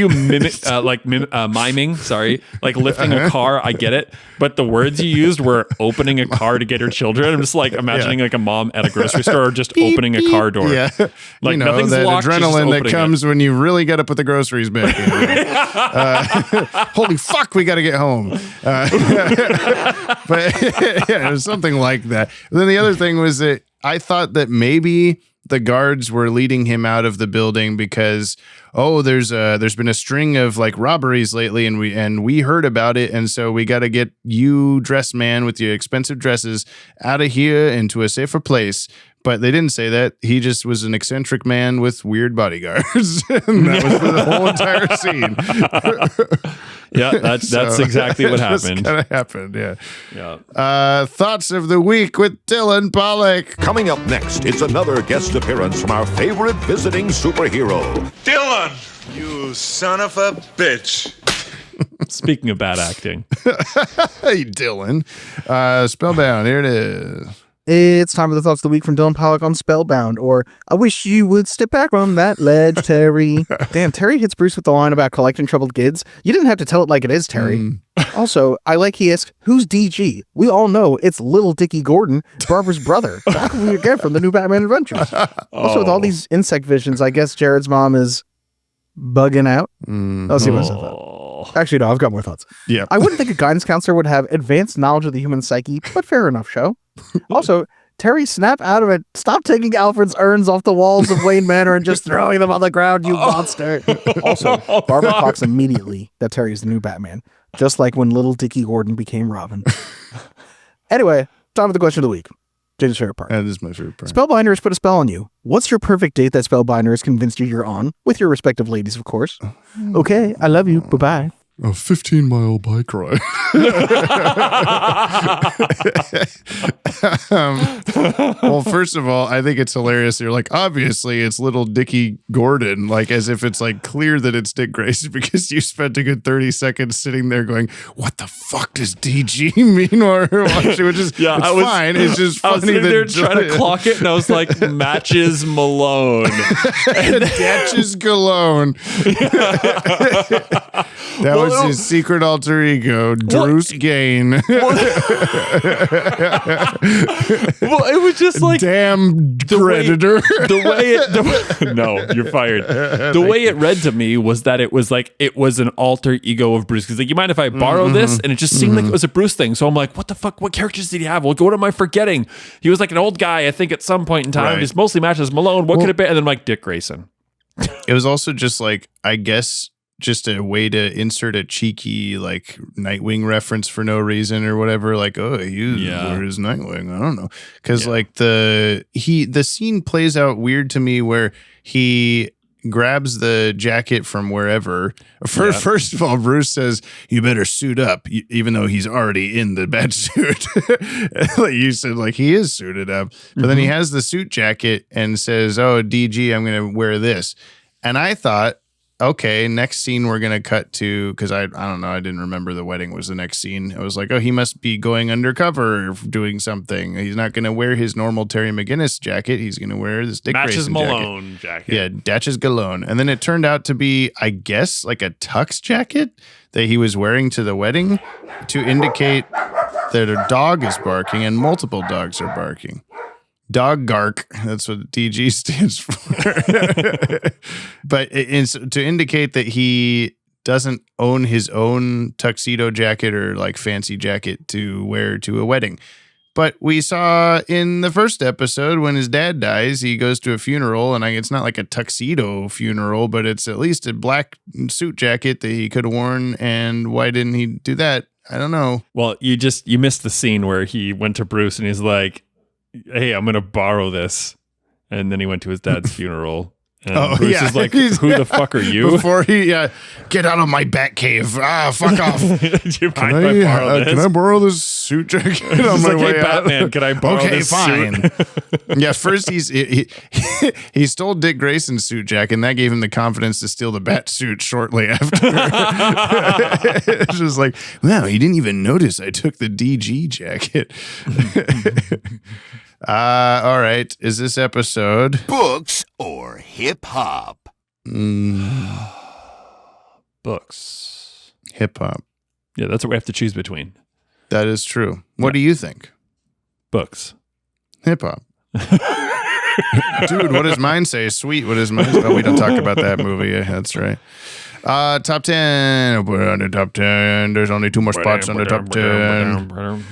miming, sorry, like lifting a car. I get it, but the words you used were opening a car to get her children. I'm just like imagining like a mom at a grocery store just beep, opening a car door. Yeah, like nothing's that locked. Adrenaline that comes when you really got to put the groceries back in. Holy fuck, we got to get home. But it was something like that. And then the other thing was that I thought that maybe the guards were leading him out of the building because there's been a string of like robberies lately and we heard about it, and so we got to get you, dressed man with your expensive dresses, out of here into a safer place. But they didn't say that. He just was an eccentric man with weird bodyguards. And that was the whole entire scene. Yeah, that's exactly what happened. Kind of happened, yeah. Thoughts of the week with Dylan Pollock. Coming up next, it's another guest appearance from our favorite visiting superhero. Dylan, you son of a bitch. Speaking of bad acting. Hey, Dylan. Spellbound, here it is. It's time for the thoughts of the week from Dylan Pollock on Spellbound, or I wish you would step back from that ledge, Terry. Damn, Terry hits Bruce with the line about collecting troubled kids. You didn't have to tell it like it is, Terry. Also, I like he asked, who's DG? We all know it's little Dickie Gordon, Barbara's brother. How can we forget from the new Batman Adventures? Also, with all these insect visions, I guess Jared's mom is bugging out. I'll see myself out. Well. Actually, no, I've got more thoughts. Yeah. I wouldn't think a guidance counselor would have advanced knowledge of the human psyche, but fair enough, show. Also, Terry, snap out of it. Stop taking Alfred's urns off the walls of Wayne Manor and just throwing them on the ground, you monster. Also, Barbara talks immediately that Terry is the new Batman, just like when little Dickie Gordon became Robin. Anyway, time for the question of the week. James' favorite part. That is my favorite part. Spellbinder has put a spell on you. What's your perfect date that Spellbinder has convinced you you're on? With your respective ladies, of course. Okay, I love you. Bye-bye. A 15-mile bike ride. Well, first of all, I think it's hilarious. You're like, obviously, it's little Dickie Gordon, like as if it's like clear that it's Dick Grayson because you spent a good 30 seconds sitting there going, "What the fuck does DG mean?" Or watching, which is it's fine. It's just funny. I was sitting there that trying to clock it, and I was like, "Matches Malone, Datches Galone." That was his secret alter ego, Bruce Gain. Well, it was just like damn predator. No, you're fired. The way it read to me was that it was like it was an alter ego of Bruce. Because like, you mind if I borrow this? And it just seemed like it was a Bruce thing. So I'm like, what the fuck? What characters did he have? Well, what am I forgetting? He was like an old guy, I think, at some point in time. Right. Just mostly matches Malone. What could it be? And then like Dick Grayson. It was also just like, I guess, just a way to insert a cheeky like Nightwing reference for no reason or whatever. Like, oh, where is Nightwing? I don't know, because like the scene plays out weird to me where he grabs the jacket from wherever. First of all, Bruce says, "You better suit up," even though he's already in the bat suit. Like you said, like he is suited up, but then he has the suit jacket and says, "Oh, DG, I'm going to wear this," and I thought, okay, next scene we're gonna cut to, because I don't know, I didn't remember the wedding was the next scene. I was like, oh, he must be going undercover doing something. He's not gonna wear his normal Terry McGinnis jacket. He's gonna wear this Dick Matches Grayson Malone jacket. Yeah, Datches Galone. And then it turned out to be, I guess, like a tux jacket that he was wearing to the wedding to indicate that a dog is barking and multiple dogs are barking. Dog Gark, that's what DG stands for. But it's to indicate that he doesn't own his own tuxedo jacket or like fancy jacket to wear to a wedding. But we saw in the first episode when his dad dies, he goes to a funeral, and it's not like a tuxedo funeral, but it's at least a black suit jacket that he could have worn. And why didn't he do that? I don't know. Well, you missed the scene where he went to Bruce and he's like, "Hey, I'm gonna borrow this," and then he went to his dad's funeral. And Bruce is like, "Who the fuck are you?" Before he get out of my bat cave. Fuck off. Do you mind if I borrow this? Can I borrow this suit jacket on He's my like, way "Hey, out? Batman, can I borrow this fine. suit?" Yeah, first he stole Dick Grayson's suit jacket, and that gave him the confidence to steal the bat suit shortly after. It's just like, wow, he didn't even notice I took the DG jacket. All right. Is this episode books or hip hop? Books. Hip hop. Yeah, that's what we have to choose between. That is true. What do you think? Books. Hip hop. Dude, what does mine say? Sweet. What does mine say? Oh, we don't talk about that movie. Yeah, that's right. Top 10. We're on the top 10. There's only 2 more spots on the top 10.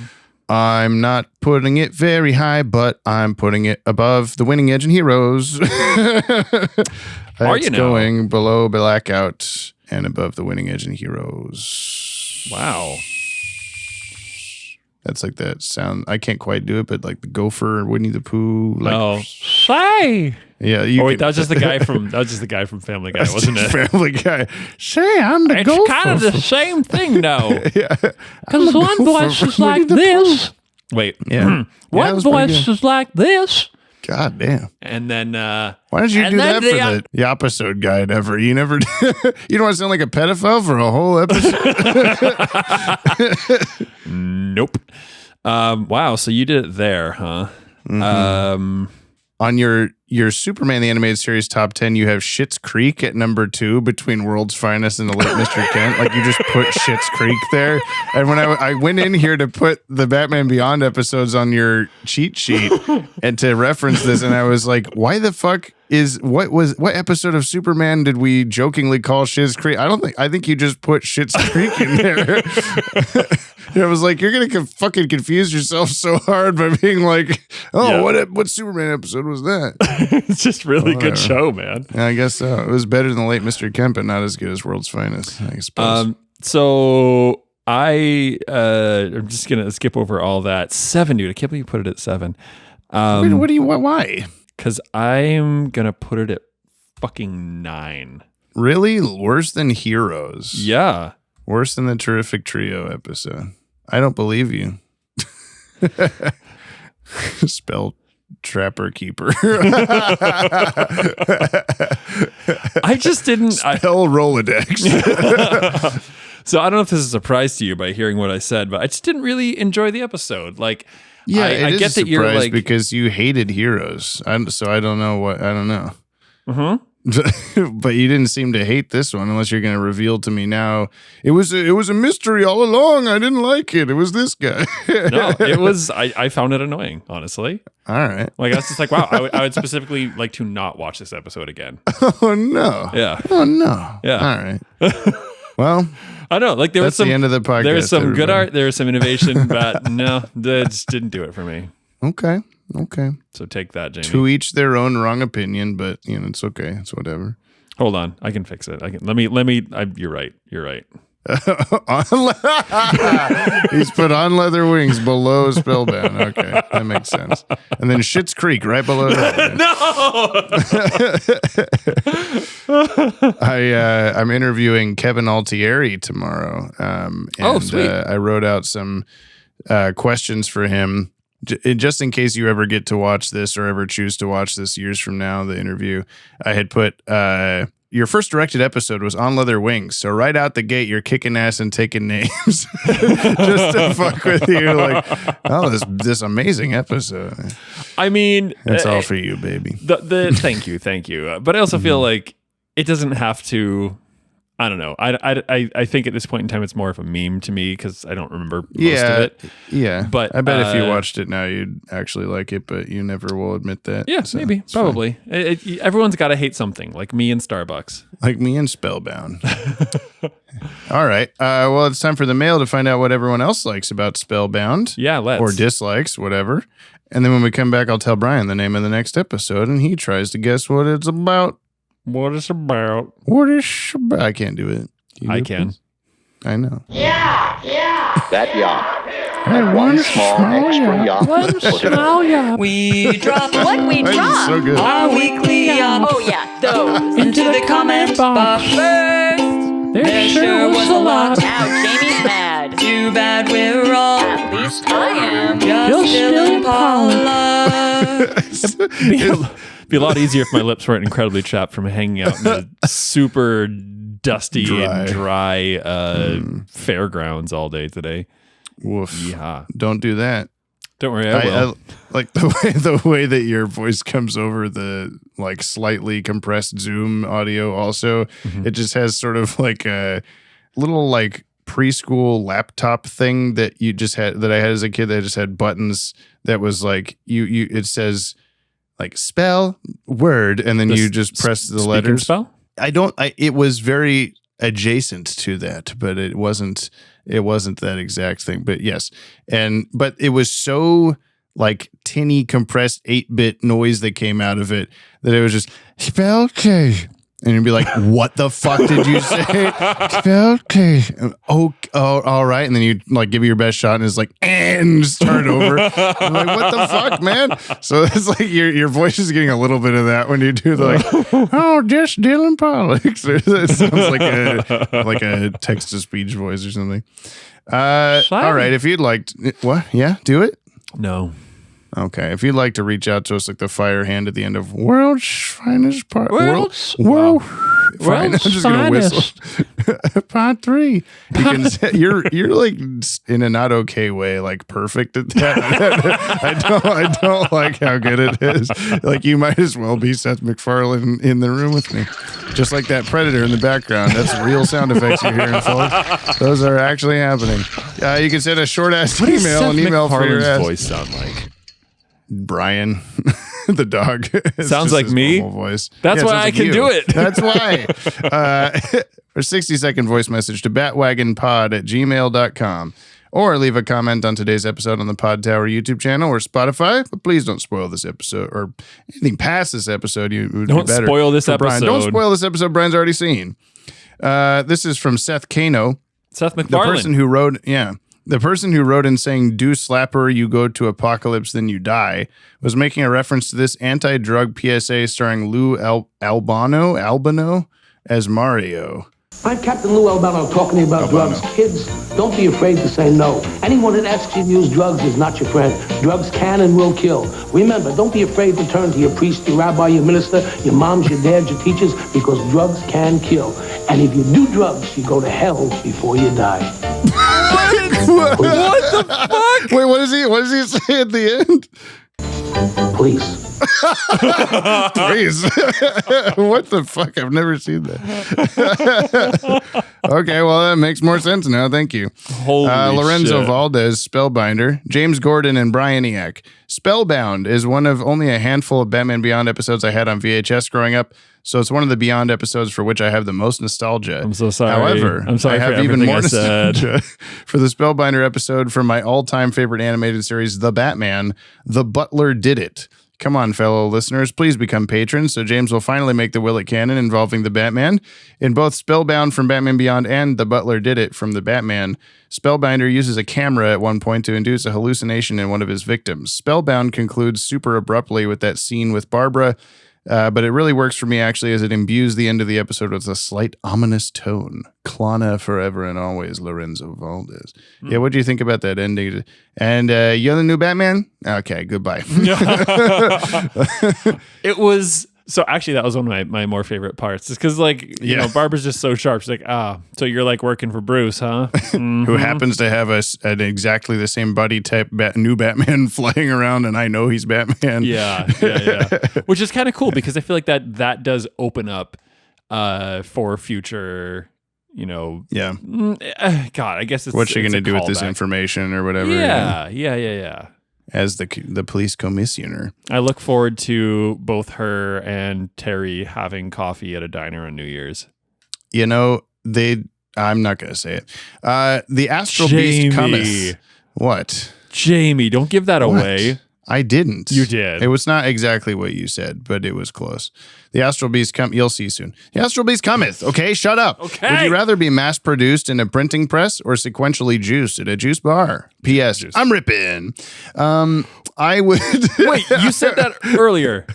I'm not putting it very high, but I'm putting it above the Winning Edge and Heroes. Are you now? Going below Blackout and above the Winning Edge and Heroes. Wow. That's like that sound. I can't quite do it, but like the gopher, Winnie the Pooh. Like, oh, say. Yeah. That was just the guy from Family Guy, wasn't it? Family Guy. Say, I'm the gopher. It's kind of the same thing, though. Yeah. Because one voice is like this. Wait. Yeah. One voice is like this. God damn. And then why did you do that for the episode guide ever? You never you don't want to sound like a pedophile for a whole episode? Nope. Wow, so you did it there, huh? Mm-hmm. On your Superman the Animated Series top 10, you have Schitt's Creek at number 2 between World's Finest and The Late Mr. Kent. Like you just put Schitt's Creek there. And when I went in here to put the Batman Beyond episodes on your cheat sheet and to reference this, and I was like, why the fuck what episode of Superman did we jokingly call Schitt's Creek? I think you just put Schitt's Creek in there. It was like, you're gonna fucking confuse yourself so hard by being like, what Superman episode was that? It's just really good show, man. Yeah, I guess so. It was better than the late Mr. Kemp, but not as good as World's Finest, I suppose. So I'm just gonna skip over all that. 7, dude. I can't believe you put it at 7. Why? Because I'm gonna put it at fucking 9. Really? Worse than Heroes? Yeah. Worse than the Terrific Trio episode. I don't believe you. Spell Trapper Keeper. I just didn't. Spell Rolodex. So I don't know if this is a surprise to you by hearing what I said, but I just didn't really enjoy the episode. Like, yeah, I get that you're like, because you hated Heroes. So I don't know what. I don't know. Mm-hmm. But you didn't seem to hate this one, unless you're going to reveal to me now. It was a mystery all along. I didn't like it. It was this guy. No, it was. I found it annoying, honestly. All right. Like, I was just like, wow. I would specifically like to not watch this episode again. Oh no. Yeah. Oh no. Yeah. All right. Well, I know. Like, there was some. The end of the podcast. There was some everybody. good art. There was some innovation, but no, that just didn't do it for me. Okay. So take that, Jamie. To each their own wrong opinion, but it's okay. It's whatever. Hold on, I can fix it. Let me. You're right. He's put On Leather Wings below Spellbound. Okay, that makes sense. And then Schitt's Creek right below that. No. I'm interviewing Kevin Altieri tomorrow. Sweet. I wrote out some questions for him. Just in case you ever get to watch this or ever choose to watch this years from now, the interview, I had put your first directed episode was On Leather Wings. So right out the gate, you're kicking ass and taking names just to fuck with you. Like, oh, this amazing episode. I mean, it's all for you, baby. Thank you. But I also feel like it doesn't have to. I don't know. I think at this point in time, it's more of a meme to me because I don't remember most of it. Yeah. But I bet if you watched it now, you'd actually like it, but you never will admit that. Yeah, so maybe. Probably. Everyone's got to hate something, like me and Starbucks. Like me and Spellbound. All right. Well, it's time for the mail to find out what everyone else likes about Spellbound. Yeah, let's. Or dislikes, whatever. And then when we come back, I'll tell Brian the name of the next episode, and he tries to guess what it's about. What it's about. I can't do it. I can. Please? I know. Yeah. That yacht. Hey, one small extra yacht. One small yacht. We drop What we drop? So good. our weekly yacht. Oh yeah, those. Into the comment box. But first, there sure was a lot. Now Jamie's mad. Too bad we're all. At least I am. Just Dylan Paula. Be a lot easier if my lips weren't incredibly chapped from hanging out in a super dusty and dry fairgrounds all day today. Woof. Yeah. Don't do that. Don't worry, I will. I like the way that your voice comes over the like slightly compressed Zoom audio. Also, it just has sort of like a little like preschool laptop thing that you just had that I had as a kid that just had buttons that was like you it says like spell word and then you just press the letters. Spell? It was very adjacent to that, but it wasn't that exact thing. But yes. But it was so like tinny compressed 8-bit noise that came out of it that it was just spell case. And you'd be like, what the fuck did you say? Spell case. Oh, all right. And then you'd like give it your best shot and it's like, and start over. I'm like, what the fuck, man? So it's like your voice is getting a little bit of that when you do the like, oh, just Dylan Pollux. It sounds like a text to speech voice or something. All right. If you'd like to, what? Yeah, do it. No. Okay, if you'd like to reach out to us like the fire hand at the end of World's Finest Part. World. Fine, I'm just gonna whistle. Part 3. You can say, you're like in a not okay way, like perfect at that. I don't like how good it is. Like you might as well be Seth MacFarlane in the room with me, just like that predator in the background. That's real sound effects you're hearing, folks. Those are actually happening. You can send a short ass email. What does Seth email for your MacFarlane's ass. voice sound like? Brian. The dog. Sounds like me. Voice. That's why I can do it. That's why. Or 60-second voice message to batwagonpod@gmail.com. Or leave a comment on today's episode on the Pod Tower YouTube channel or Spotify. But please don't spoil this episode or anything past this episode. You would don't be better spoil this episode. Brian. Don't spoil this episode. Brian's already seen. This is from Seth Kano. Seth MacFarlane. The person who wrote in saying, "Do slapper, you go to apocalypse, then you die," was making a reference to this anti-drug PSA starring Lou Albano as Mario. I'm Captain Lou Albano talking to you about drugs. Kids, don't be afraid to say no. Anyone that asks you to use drugs is not your friend. Drugs can and will kill. Remember, don't be afraid to turn to your priest, your rabbi, your minister, your moms, your dads, your teachers, because drugs can kill. And if you do drugs, you go to hell before you die. What the fuck? Wait, what does he say at the end? Please. Please. What the fuck? I've never seen that. Okay, well, that makes more sense now. Thank you. Holy Lorenzo shit. Valdez, Spellbinder, James Gordon, and Brian Eack. Spellbound is one of only a handful of Batman Beyond episodes I had on VHS growing up, so it's one of the Beyond episodes for which I have the most nostalgia. I'm so sorry. However, I'm sorry I have for even everything more I said. nostalgia for the Spellbinder episode from my all-time favorite animated series, The Batman, The Butler Did It. Come on, fellow listeners, please become patrons so James will finally make the Willet canon involving the Batman. In both Spellbound from Batman Beyond and The Butler Did It from the Batman, Spellbinder uses a camera at one point to induce a hallucination in one of his victims. Spellbound concludes super abruptly with that scene with Barbara, but it really works for me actually as it imbues the end of the episode with a slight ominous tone. Klana forever and always, Lorenzo Valdez. Yeah, what do you think about that ending? And you're the new Batman? Okay, goodbye. It was... So actually, that was one of my more favorite parts. It's because, like, you know, Barbara's just so sharp. She's like, so you're like working for Bruce, huh? Mm-hmm. Who happens to have an exactly the same body type new Batman flying around, and I know he's Batman. Yeah. Which is kind of cool because I feel like that does open up for future, you know. Yeah. God, I guess it's what's she going to do with this callback. information or whatever? Yeah. As the police commissioner. I look forward to both her and Terry having coffee at a diner on New Year's. You know, I'm not going to say it. The Astral Beast cometh. What? Jamie, don't give that away. I didn't. You did. It was not exactly what you said, but it was close. The Astral Beast you'll see soon. The Astral Beast cometh. Okay, shut up. Okay. Would you rather be mass produced in a printing press or sequentially juiced at a juice bar? P.S. I'm ripping. I would. Wait, you said that earlier.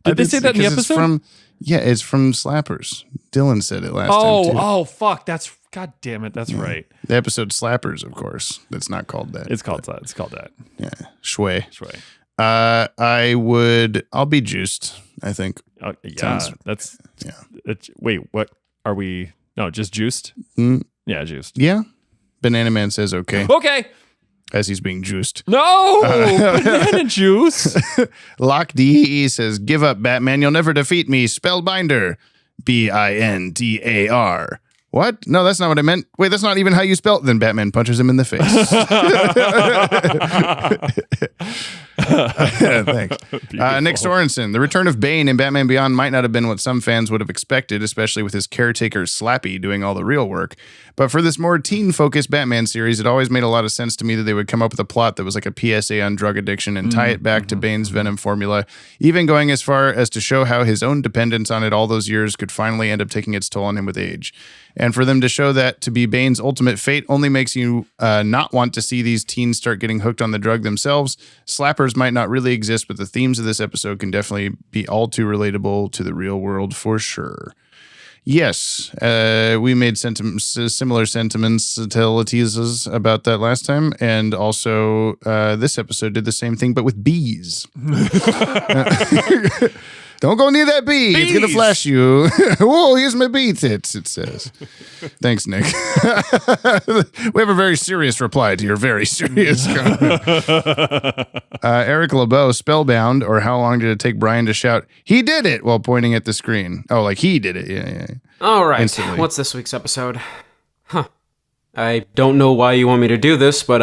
Did they say that in the episode? It's from Slappers. Dylan said it last time too. Oh, fuck. God damn it. That's right. The episode Slappers, of course. That's not called that. It's called that. Yeah. Shway. I'll be juiced, I think. Wait, what are we? No, just juiced? Yeah, juiced. Yeah. Banana Man says okay. Okay. As he's being juiced. No! Banana juice. Lock DE says, give up, Batman. You'll never defeat me. Spellbinder. Bindar. What? No, that's not what I meant. Wait, that's not even how you spell it. Then Batman punches him in the face. Thanks. Nick Sorensen. The return of Bane in Batman Beyond might not have been what some fans would have expected, especially with his caretaker Slappy doing all the real work. But for this more teen-focused Batman series, it always made a lot of sense to me that they would come up with a plot that was like a PSA on drug addiction and tie it back to Bane's Venom formula, even going as far as to show how his own dependence on it all those years could finally end up taking its toll on him with age. And for them to show that to be Bane's ultimate fate only makes you not want to see these teens start getting hooked on the drug themselves. Slappers might not really exist, but the themes of this episode can definitely be all too relatable to the real world for sure. Yes, we made similar sentimentalities about that last time, and also this episode did the same thing, but with bees. Don't go near that bee. Bees. It's going to flash you. Whoa, here's my bee tits, it says. Thanks, Nick. We have a very serious reply to your very serious comment. Eric LeBeau, Spellbound, or how long did it take Brian to shout, he did it, while pointing at the screen? Oh, like he did it. Yeah. All right. Instantly. What's this week's episode? I don't know why you want me to do this, but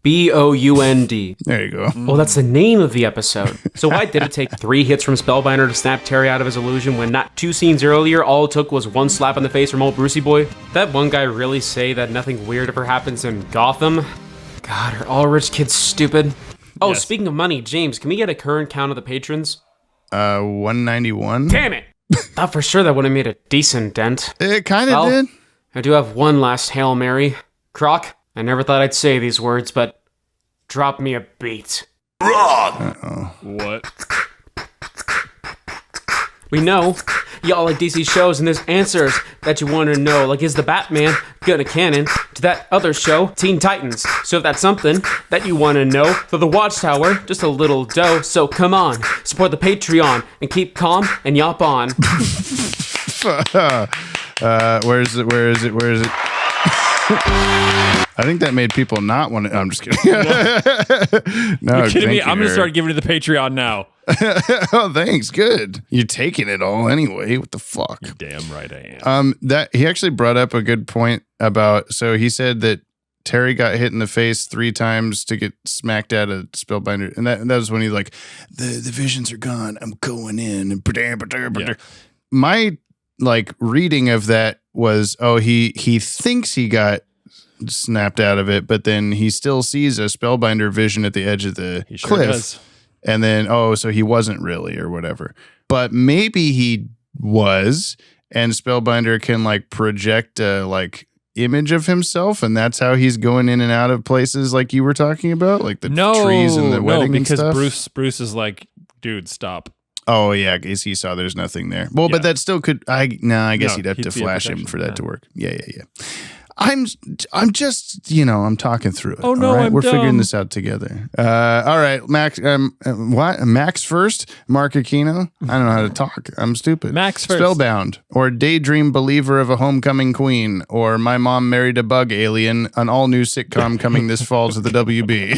B-O-U-N-D. There you go. Oh, that's the name of the episode. So why did it take 3 hits from Spellbinder to snap Terry out of his illusion when not 2 scenes earlier, all it took was 1 slap in the face from old Brucey boy? That one guy really say that nothing weird ever happens in Gotham? God, are all rich kids stupid? Oh, yes. Speaking of money, James, can we get a current count of the patrons? 191. Damn it! Thought for sure that would have made a decent dent. It kind of did. I do have one last Hail Mary. Croc, I never thought I'd say these words, but drop me a beat. Uh-oh. What? We know y'all like DC shows, and there's answers that you want to know. Like, is the Batman gonna canon to that other show, Teen Titans? So if that's something that you want to know, for the Watchtower, just a little dough. So come on, support the Patreon, and keep calm and yop on. Where is it? I think that made people not want to. I'm just kidding. No, you're kidding me? I'm going to start giving to the Patreon now. Oh, thanks. Good. You're taking it all anyway. What the fuck? You're damn right I am. That he actually brought up a good point about. So he said that Terry got hit in the face 3 times to get smacked out of Spellbinder, and that was when he like the visions are gone. I'm going in and my like reading of that was he thinks he got snapped out of it, but then he still sees a Spellbinder vision at the edge of the cliff. Does. And then, so he wasn't really or whatever. But maybe he was, and Spellbinder can like project a like image of himself, and that's how he's going in and out of places like you were talking about, like the trees and the wedding and stuff. Because Bruce is like, dude, stop. Oh yeah, because he saw there's nothing there. Well, but that still could. I guess he'd have to flash him for that to work. Yeah. I'm just, I'm talking through it. Oh no, right? I'm We're dumb. Figuring this out together. All right, Max. What? Max first? Mark Aquino? I don't know how to talk. I'm stupid. Max first. Spellbound, or Daydream Believer of a Homecoming Queen, or My Mom Married a Bug Alien, an all-new sitcom coming this fall to the WB.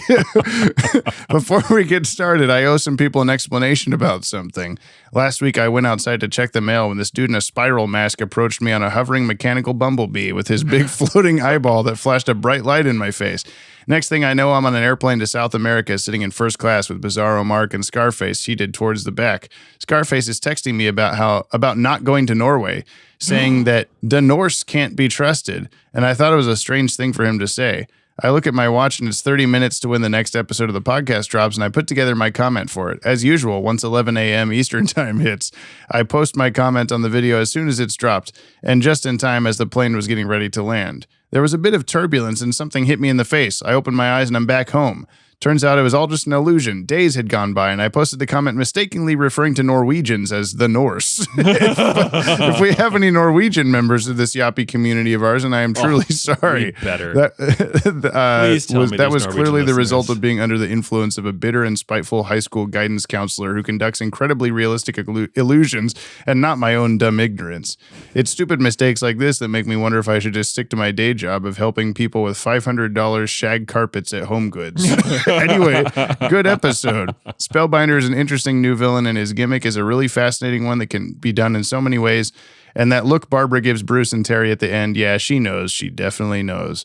Before we get started, I owe some people an explanation about something. Last week, I went outside to check the mail when this dude in a spiral mask approached me on a hovering mechanical bumblebee with his big floating eyeball that flashed a bright light in my face. Next thing I know, I'm on an airplane to South America sitting in first class with Bizarro Mark and Scarface seated towards the back. Scarface is texting me about not going to Norway, saying that the Norse can't be trusted, and I thought it was a strange thing for him to say. I look at my watch and it's 30 minutes to when the next episode of the podcast drops, and I put together my comment for it. As usual, once 11 a.m. Eastern time hits, I post my comment on the video as soon as it's dropped, and just in time as the plane was getting ready to land. There was a bit of turbulence and something hit me in the face. I opened my eyes and I'm back home. Turns out it was all just an illusion. Days had gone by, and I posted the comment mistakenly referring to Norwegians as the Norse. If we have any Norwegian members of this Yoppie community of ours, and I am truly sorry. Better. That was clearly the result of being under the influence of a bitter and spiteful high school guidance counselor who conducts incredibly realistic illusions and not my own dumb ignorance. It's stupid mistakes like this that make me wonder if I should just stick to my day job of helping people with $500 shag carpets at Home Goods. Anyway, good episode. Spellbinder is an interesting new villain, and his gimmick is a really fascinating one that can be done in so many ways. And that look Barbara gives Bruce and Terry at the end, yeah, she knows. She definitely knows.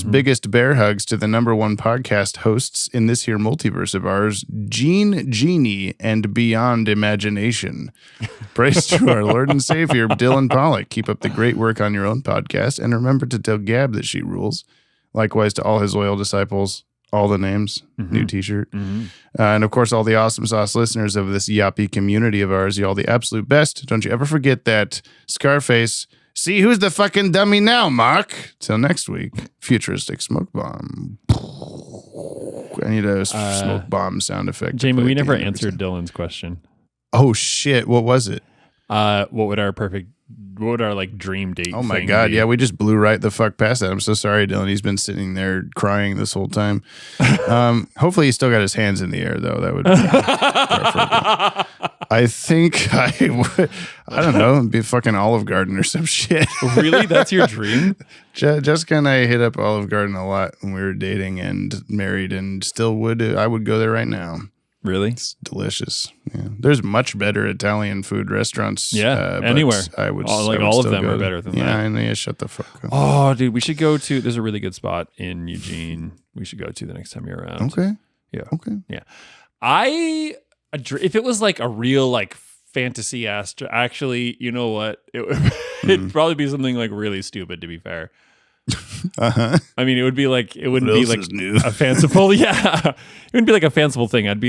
Biggest bear hugs to the #1 podcast hosts in this here multiverse of ours, Gene, Genie, and Beyond Imagination. Praise to our Lord and Savior, Dylan Pollock. Keep up the great work on your own podcast, and remember to tell Gab that she rules. Likewise to all his loyal disciples. All the names, new t-shirt. And of course, all the awesome sauce listeners of this Yoppie community of ours, y'all the absolute best. Don't you ever forget that. Scarface, see who's the fucking dummy now, Mark. Till next week, futuristic smoke bomb. I need a smoke bomb sound effect. Jamie, we never answered Dylan's question. Oh shit, what was it? What would our like dream date? Oh my god, yeah, we just blew right the fuck past that. I'm so sorry, Dylan. He's been sitting there crying this whole time. Hopefully, he's still got his hands in the air, though. That would be preferable. I think I don't know, it'd be fucking Olive Garden or some shit. Really, that's your dream? Jessica and I hit up Olive Garden a lot when we were dating and married, and still would. I would go there right now. Really? It's delicious. Yeah. There's much better Italian food restaurants. But anywhere. I would all I would of still them go are to- better than yeah, that. I know. Yeah, shut the fuck up. Oh, dude, we should go to. There's a really good spot in Eugene. We should go to the next time you're around. Okay. Yeah. Okay. Yeah. If it was like a real like fantasy ass, actually, you know what? It'd probably be something like really stupid. To be fair. Uh-huh. I mean, it wouldn't What be else like is new? a fanciful. Yeah, it wouldn't be like a fanciful thing. I'd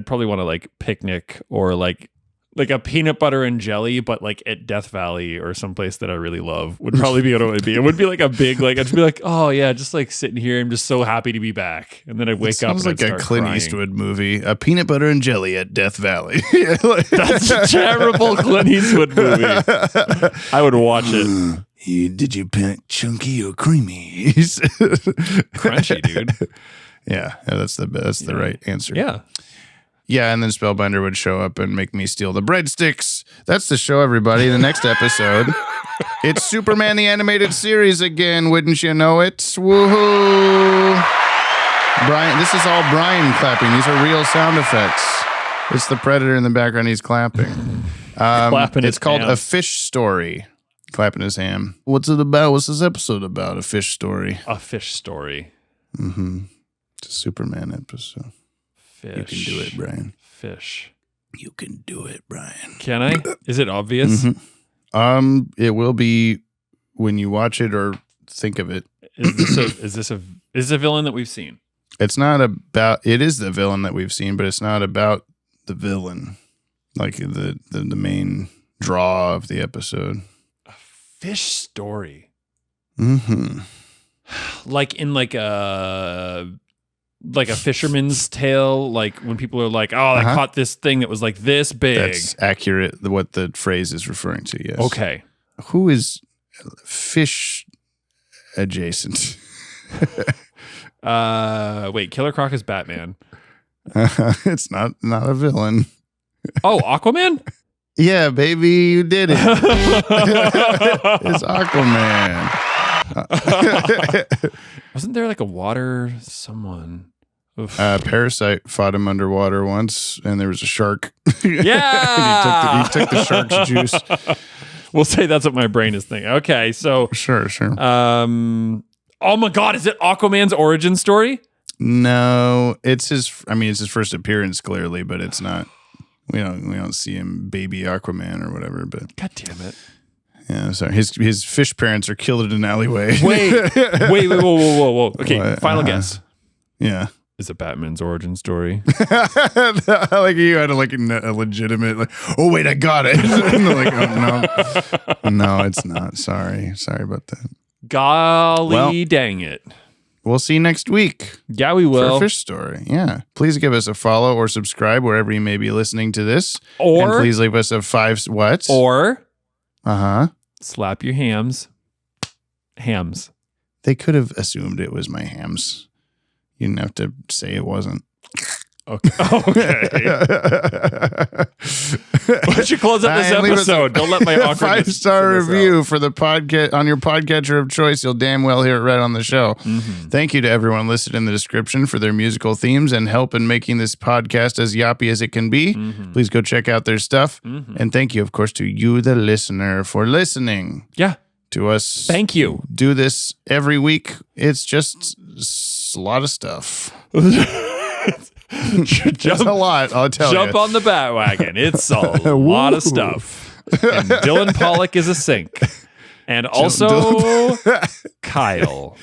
probably want to like picnic or like a peanut butter and jelly, but like at Death Valley or someplace that I really love would probably be what it would be. It would be like a big like I'd just be like, oh yeah, just like sitting here. I'm just so happy to be back. And then I'd wake up. Sounds and like I'd a start Clint crying. Eastwood movie. A peanut butter and jelly at Death Valley. Yeah, like- That's a terrible Clint Eastwood movie. I would watch it. Did you pack chunky or creamy? Crunchy, dude. Yeah, that's the right answer. Yeah. Yeah, and then Spellbinder would show up and make me steal the breadsticks. That's the show, everybody. The next episode, it's Superman the Animated Series again. Wouldn't you know it? Woohoo! Brian, this is all Brian clapping. These are real sound effects. It's the Predator in the background. He's clapping. Clapping his It's called ham. A Fish Story. Clapping his ham. What's it about? What's this episode about? A fish story. A fish story. Mm-hmm. It's a Superman episode. Fish. You can do it, Brian. Fish. You can do it, Brian. Can I? Is it obvious? Mm-hmm. It will be when you watch it or think of it. Is this a villain that we've seen? It's not about. It is the villain that we've seen, but it's not about the villain, like the main draw of the episode. Fish story. Mm-hmm. Like in like a fisherman's tale, like when people are like, oh, I caught this thing that was like this big. That's accurate. What the phrase is referring to. Yes. Okay. Who is fish adjacent? Wait, Killer Croc is Batman. It's not a villain. Oh, Aquaman? Yeah, baby, you did it. It's Aquaman. Wasn't there like a water someone? Oof. Parasite fought him underwater once, and there was a shark. Yeah, he took the shark's juice. We'll say that's what my brain is thinking. Okay, so Sure. oh my God, is it Aquaman's origin story? No, it's his. I mean, it's his first appearance, clearly, but it's not. We don't see him baby Aquaman or whatever. But God damn it. Yeah, sorry. His fish parents are killed in an alleyway. Wait, whoa. Okay, What? final guess. Yeah. Is it Batman's origin story? Like you had a legitimate like, oh wait, I got it. And they're like, oh no, it's not. Sorry about that. Golly dang it. We'll see you next week. Yeah, we will. For a fish story. Yeah. Please give us a follow or subscribe wherever you may be listening to this. Or and please leave us a 5 what? Or slap your hams. Hams. They could have assumed it was my hams. You didn't have to say it wasn't. Okay. Why don't you close up this episode? Don't let my awkwardness 5-star review for the podcast on your podcatcher of choice. You'll damn well hear it right on the show. Mm-hmm. Thank you to everyone listed in the description for their musical themes and help in making this podcast as yappy as it can be. Mm-hmm. Please go check out their stuff. And thank you, of course, to you, the listener, for listening. Yeah. To us. Thank you. Do this every week. It's just a lot of stuff. It's a lot, I'll tell you. Jump on the Bat-Wagon. It's a lot of stuff. And Dylan Pollock is a sink. And also Kyle.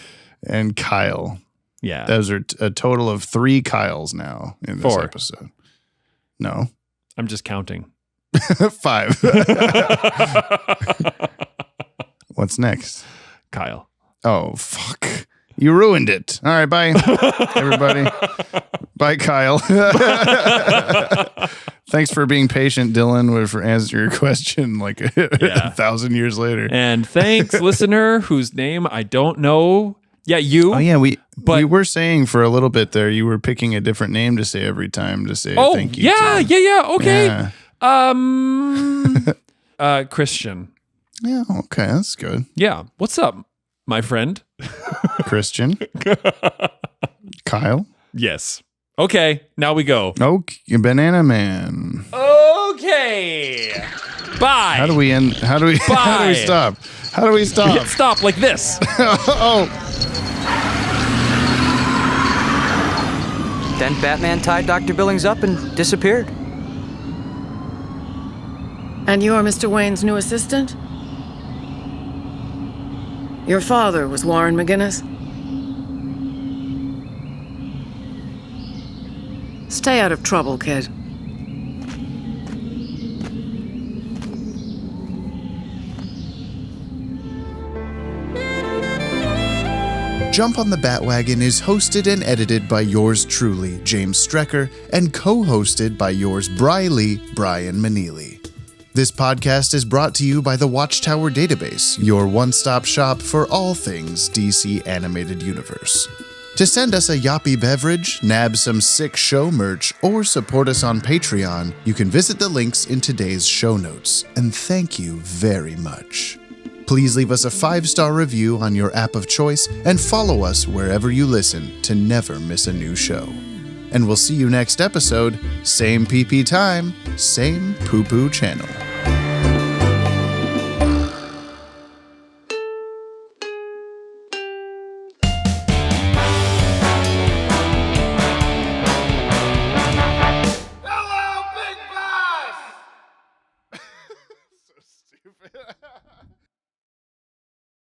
And Kyle. Yeah. Those are a total of 3 Kyles now in this 4 episode. No. I'm just counting. 5. What's next? Kyle. Oh, fuck. You ruined it. All right, bye, everybody. Bye, Kyle. Thanks for being patient, Dylan, for answering your question like 1,000 years later. And thanks, listener, whose name I don't know. Yeah, you. Oh, yeah, we were saying for a little bit there, you were picking a different name to say every time to say thank you. Yeah. Okay. Yeah. Christian. Yeah, okay, that's good. Yeah. What's up, my friend? Christian. Kyle. Yes. Okay, now we go. Okay, Banana Man. Okay. Bye. How do we end? How do we stop? How do we stop? Hit stop like this. Then Batman tied Dr. Billings up and disappeared. And you're Mr. Wayne's new assistant? Your father was Warren McGinnis? Stay out of trouble, kid. Jump on the Bat-Wagon is hosted and edited by yours truly, James Strecker, and co-hosted by yours Briley, Brian Maneely. This podcast is brought to you by the Watchtower Database, your one-stop shop for all things DC Animated Universe. To send us a Yoppie beverage, nab some sick show merch, or support us on Patreon, you can visit the links in today's show notes. And thank you very much. Please leave us a 5-star review on your app of choice and follow us wherever you listen to never miss a new show. And we'll see you next episode, same PP time, same poo-poo channel.